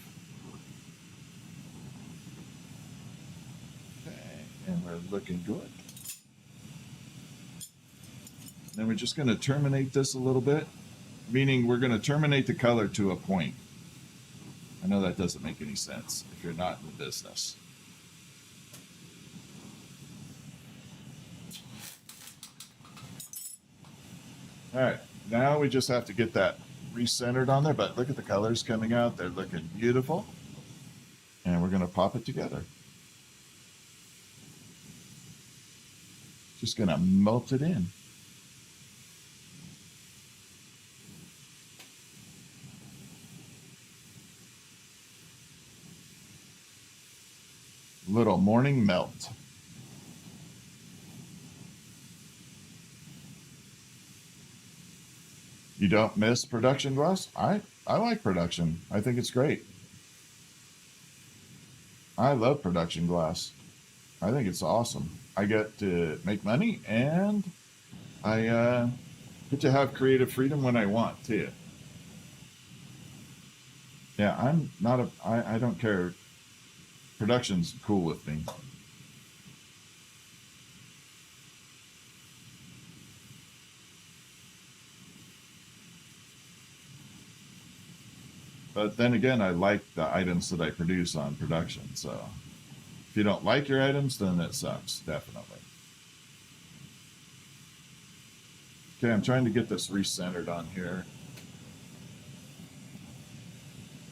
S1: Okay, and we're looking good. Then we're just going to terminate this a little bit, meaning we're going to terminate the color to a point. I know that doesn't make any sense if you're not in the business. All right, now we just have to get that recentered on there, but look at the colors coming out. They're looking beautiful. And we're going to pop it together. Just going to melt it in. Little morning melt. You don't miss production glass? I like production. I think it's great. I love production glass. I think it's awesome. I get to make money, and I get to have creative freedom when I want too. Yeah, I'm not a. I don't care. Production's cool with me. But then again, I like the items that I produce on production. So if you don't like your items, then it sucks, definitely. Okay, I'm trying to get this recentered on here.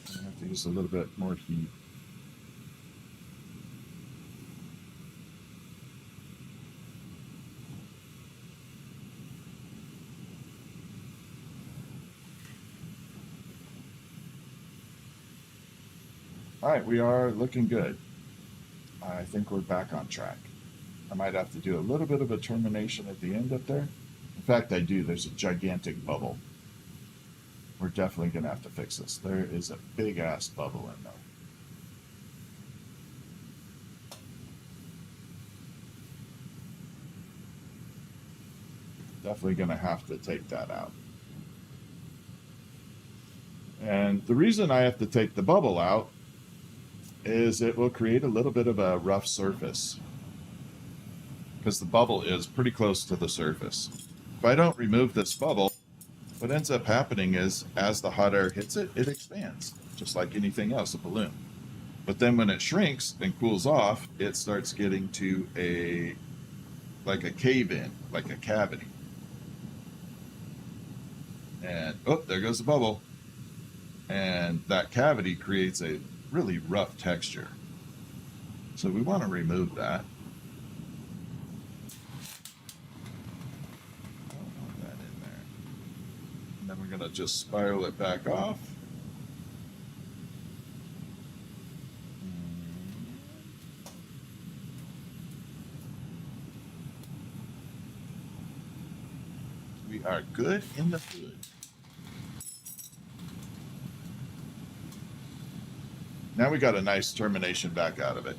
S1: I have to use a little bit more heat. All right, we are looking good. I think we're back on track. I might have to do a little bit of a termination at the end up there. In fact, I do. There's a gigantic bubble. We're definitely going to have to fix this. There is a big ass bubble in there. Definitely going to have to take that out. And the reason I have to take the bubble out is it will create a little bit of a rough surface because the bubble is pretty close to the surface. If I don't remove this bubble, what ends up happening is as the hot air hits it, it expands, just like anything else, a balloon. But then when it shrinks and cools off, it starts getting to like a cave in, like a cavity. And oh, there goes the bubble. And that cavity creates a really rough texture. So we want to remove that. I don't want that in there. And then we're going to just spiral it back off. We are good in the hood. Now we got a nice termination back out of it.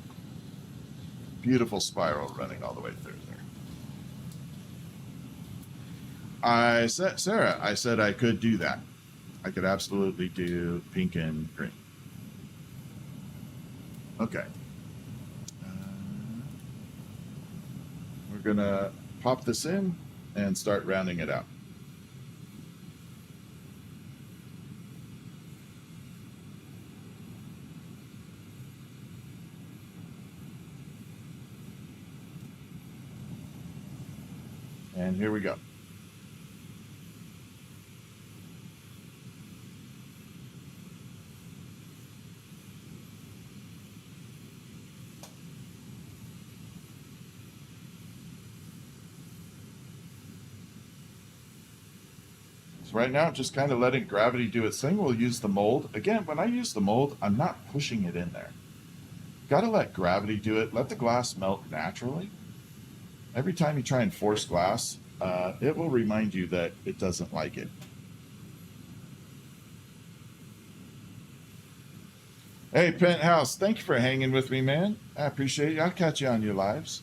S1: Beautiful spiral running all the way through there. I said, Sarah, I said I could do that. I could absolutely do pink and green. Okay. We're going to pop this in and start rounding it out. And here we go. So right now, just kind of letting gravity do its thing. We'll use the mold. Again, when I use the mold, I'm not pushing it in there. Got to let gravity do it. Let the glass melt naturally. Every time you try and force glass, it will remind you that it doesn't like it. Hey, Penthouse, thank you for hanging with me, man. I appreciate you. I'll catch you on your lives.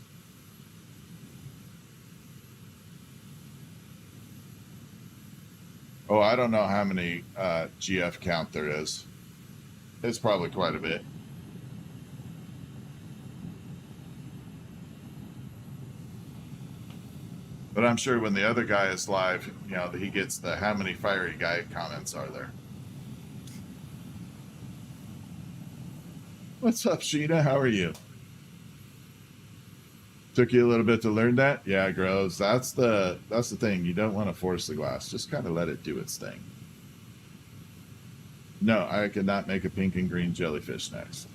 S1: Oh, I don't know how many GF count there is. It's probably quite a bit. But I'm sure when the other guy is live, you know, he gets the how many fiery guy comments are there. What's up, Sheena? How are you? Took you a little bit to learn that? Yeah, Groves. That's the thing. You don't want to force the glass. Just kind of let it do its thing. No, I could not make a pink and green jellyfish next.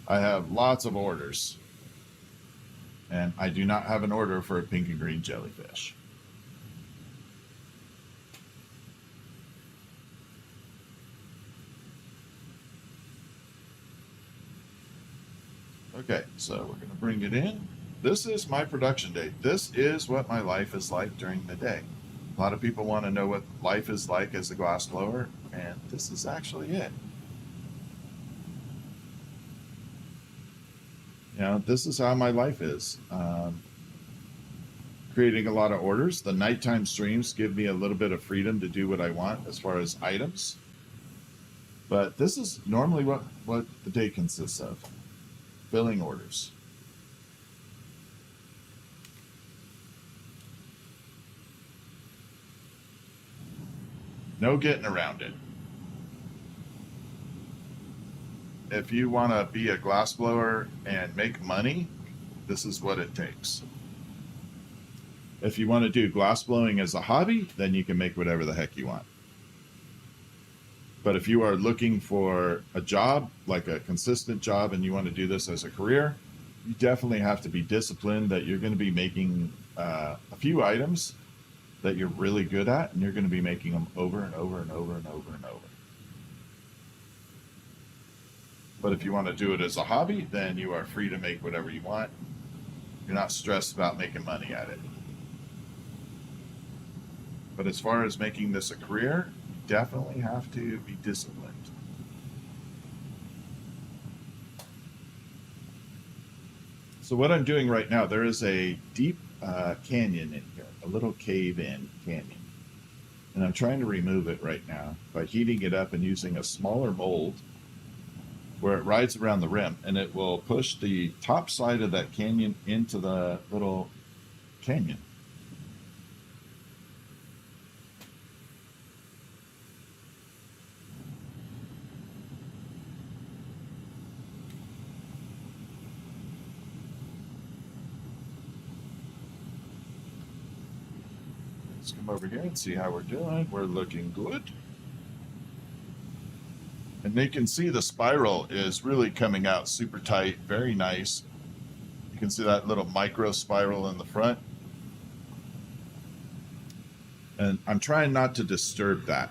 S1: I have lots of orders. And I do not have an order for a pink and green jellyfish. Okay, so we're going to bring it in. This is my production day. This is what my life is like during the day. A lot of people want to know what life is like as a glass blower, and this is actually it. You know, this is how my life is. Creating a lot of orders. The nighttime streams give me a little bit of freedom to do what I want as far as items. But this is normally what the day consists of. Filling orders. No getting around it. If you want to be a glass blower and make money, this is what it takes. If you want to do glass blowing as a hobby, then you can make whatever the heck you want. But if you are looking for a job, like a consistent job, and you want to do this as a career, you definitely have to be disciplined that you're going to be making a few items that you're really good at, and you're going to be making them over and over and over and over and over. But if you want to do it as a hobby, then you are free to make whatever you want. You're not stressed about making money at it. But as far as making this a career, you definitely have to be disciplined. So what I'm doing right now, there is a deep canyon in here, a little cave-in canyon. And I'm trying to remove it right now by heating it up and using a smaller mold where it rides around the rim, and it will push the top side of that canyon into the little canyon. Let's come over here and see how we're doing. We're looking good. And you can see the spiral is really coming out super tight, very nice. You can see that little micro spiral in the front. And I'm trying not to disturb that.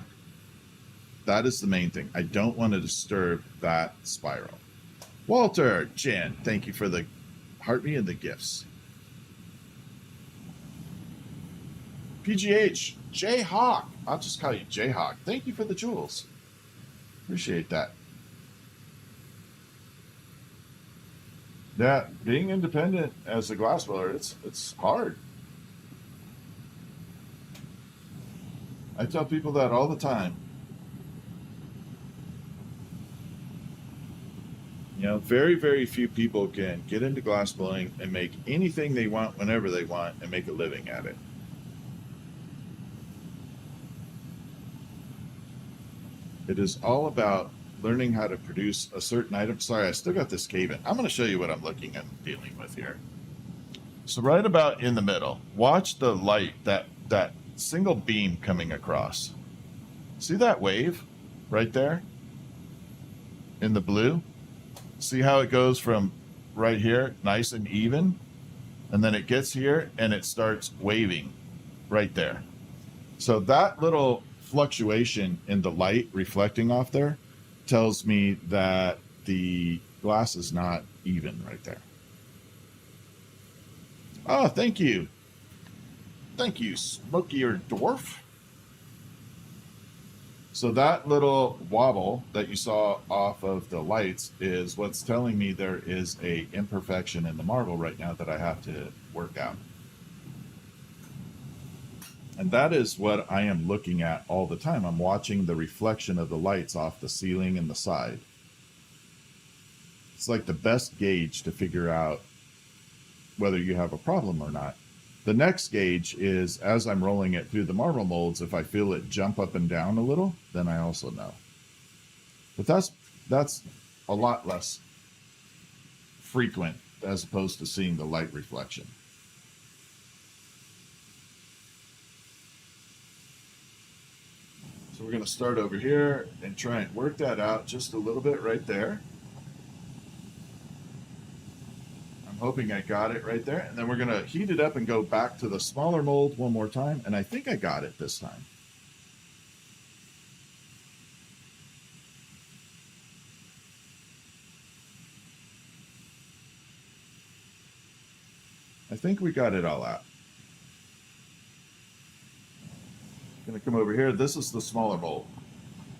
S1: That is the main thing. I don't want to disturb that spiral. Walter, Jan, thank you for the heart me and the gifts. PGH, Jayhawk. I'll just call you Jayhawk. Thank you for the jewels. Appreciate that. Yeah, being independent as a glassblower, it's hard. I tell people that all the time. You know, very, very few people can get into glassblowing and make anything they want whenever they want and make a living at it. It is all about learning how to produce a certain item. Sorry, I still got this cave in. I'm going to show you what I'm looking and dealing with here. So right about in the middle, watch the light, that single beam coming across. See that wave right there in the blue? See how it goes from right here, nice and even, and then it gets here and it starts waving right there. So that little fluctuation in the light reflecting off there tells me that the glass is not even right there. Oh, thank you. Thank you, Smokier Dwarf. So that little wobble that you saw off of the lights is what's telling me there is a imperfection in the marble right now that I have to work out. And that is what I am looking at all the time. I'm watching the reflection of the lights off the ceiling and the side. It's like the best gauge to figure out whether you have a problem or not. The next gauge is, as I'm rolling it through the marble molds, if I feel it jump up and down a little, then I also know. But that's a lot less frequent as opposed to seeing the light reflection. So we're going to start over here and try and work that out just a little bit right there. I'm hoping I got it right there. And then we're going to heat it up and go back to the smaller mold one more time. And I think I got it this time. I think we got it all out. I'm going to come over here. This is the smaller mold.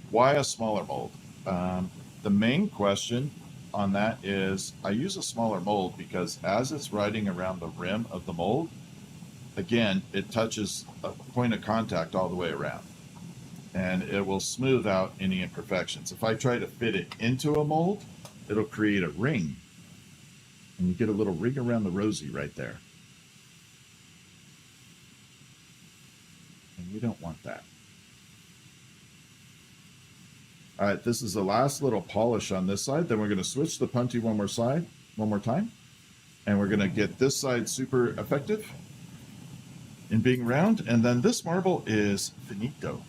S1: Why a smaller mold? The main question on that is I use a smaller mold because as it's riding around the rim of the mold, again, it touches a point of contact all the way around, and it will smooth out any imperfections. If I try to fit it into a mold, it'll create a ring, and you get a little ring around the rosy right there. And we don't want that. All right, this is the last little polish on this side. Then we're going to switch the puntee one more time. And we're going to get this side super effective in being round. And then this marble is finito.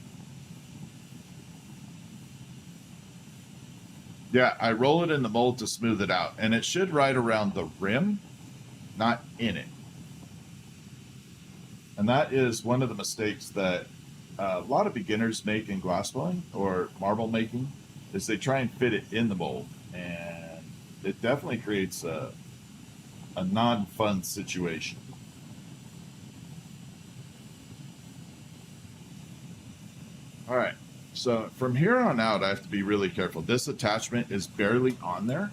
S1: Yeah, I roll it in the mold to smooth it out. And it should ride around the rim, not in it. And that is one of the mistakes that a lot of beginners make in glassblowing or marble making, is they try and fit it in the mold, and it definitely creates a non-fun situation. All right, so from here on out, I have to be really careful. This attachment is barely on there.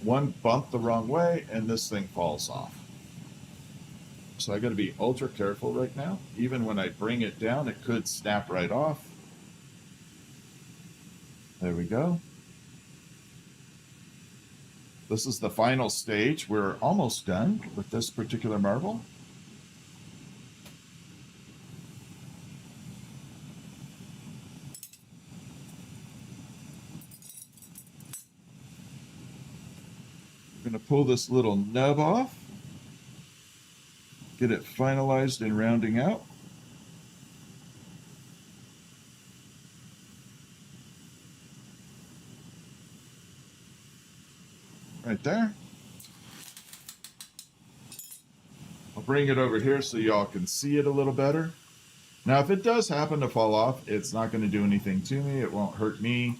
S1: One bump the wrong way, and this thing falls off. So I got to be ultra careful right now. Even when I bring it down, it could snap right off. There we go. This is the final stage. We're almost done with this particular marble. We're going to pull this little nub off. Get it finalized and rounding out. Right there. I'll bring it over here so y'all can see it a little better. Now, if it does happen to fall off, it's not going to do anything to me. It won't hurt me.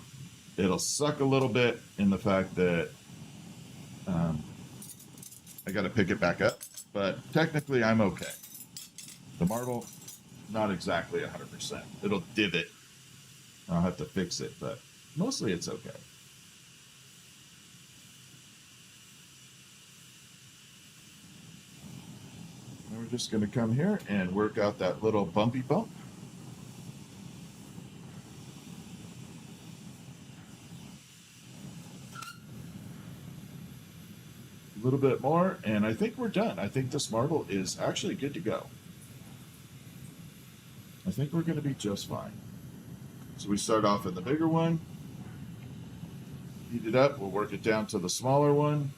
S1: It'll suck a little bit in the fact that I got to pick it back up. But technically, I'm okay. The marble, not exactly 100%. It'll divot. I'll have to fix it, but mostly it's okay. And we're just going to come here and work out that little bumpy bump. A little bit more, and I think we're done. I think this marble is actually good to go. I think we're going to be just fine. So we start off in the bigger one, heat it up, we'll work it down to the smaller one.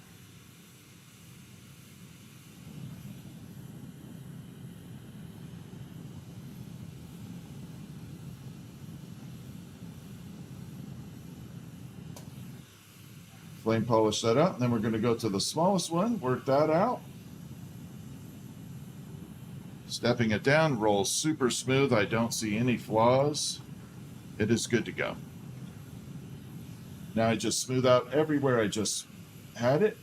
S1: Flame polish that up, and then we're going to go to the smallest one, work that out. Stepping it down, rolls super smooth. I don't see any flaws. It is good to go. Now I just smooth out everywhere I just had it.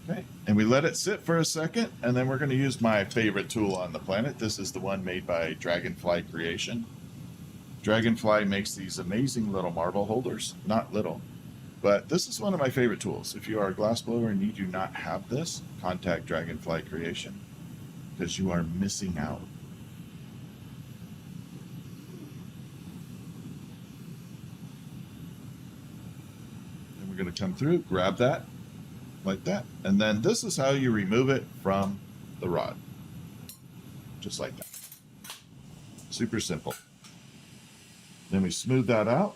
S1: Okay, and we let it sit for a second, and then we're going to use my favorite tool on the planet. This is the one made by Dragonfly Creation. Dragonfly makes these amazing little marble holders. Not little, but this is one of my favorite tools. If you are a glassblower and you do not have this, contact Dragonfly Creation, because you are missing out. And we're going to come through, grab that, like that. And then this is how you remove it from the rod. Just like that. Super simple. Then we smooth that out.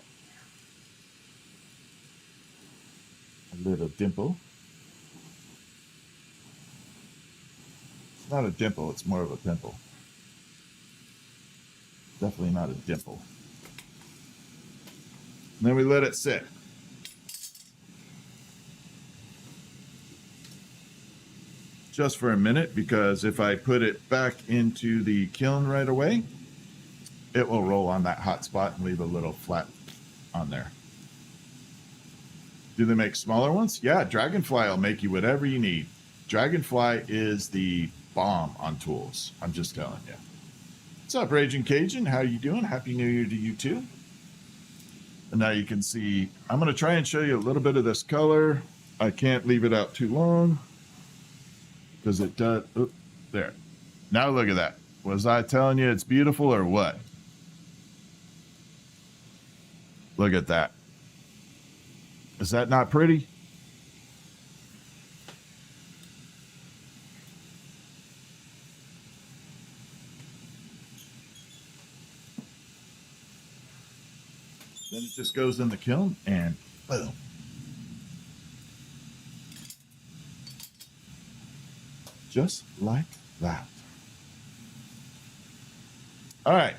S1: A little dimple. It's not a dimple, it's more of a pimple. Definitely not a dimple. And then we let it sit. Just for a minute, because if I put it back into the kiln right away, it will roll on that hot spot and leave a little flat on there. Do they make smaller ones? Yeah, Dragonfly will make you whatever you need. Dragonfly is the bomb on tools. I'm just telling you. What's up, Raging Cajun? How you doing? Happy New Year to you too. And now you can see, I'm going to try and show you a little bit of this color. I can't leave it out too long because it does. Oops, there. Now look at that. Was I telling you it's beautiful or what? Look at that. Is that not pretty? Then it just goes in the kiln and boom. Just like that. All right.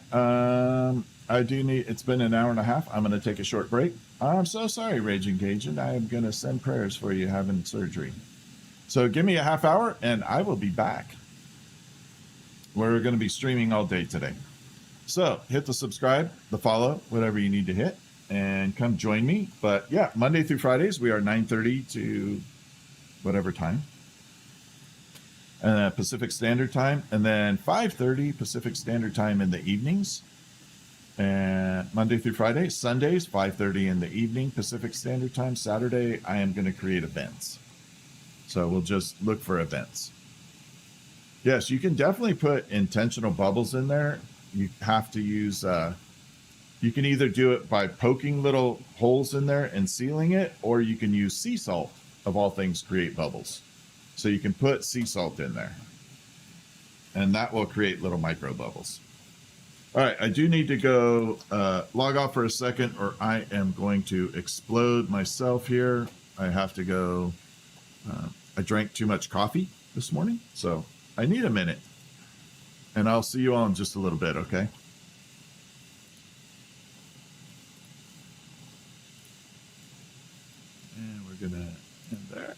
S1: I do need, it's been an hour and a half. I'm going to take a short break. I'm so sorry, Raging Cajun. I am going to send prayers for you having surgery. So give me a half hour and I will be back. We're going to be streaming all day today. So hit the subscribe, the follow, whatever you need to hit, and come join me. But yeah, Monday through Fridays, we are 9:30 to whatever time. Pacific Standard Time, and then 5:30 Pacific Standard Time in the evenings. And Monday through Friday, Sundays, 5:30 in the evening Pacific Standard Time. Saturday, I am going to create events. So we'll just look for events. Yes, you can definitely put intentional bubbles in there. You have to use, you can either do it by poking little holes in there and sealing it, or you can use sea salt, of all things, create bubbles. So you can put sea salt in there, and that will create little micro bubbles. All right, I do need to go log off for a second, or I am going to explode myself here. I have to go. I drank too much coffee this morning, so I need a minute. And I'll see you all in just a little bit, okay? And we're going to end there.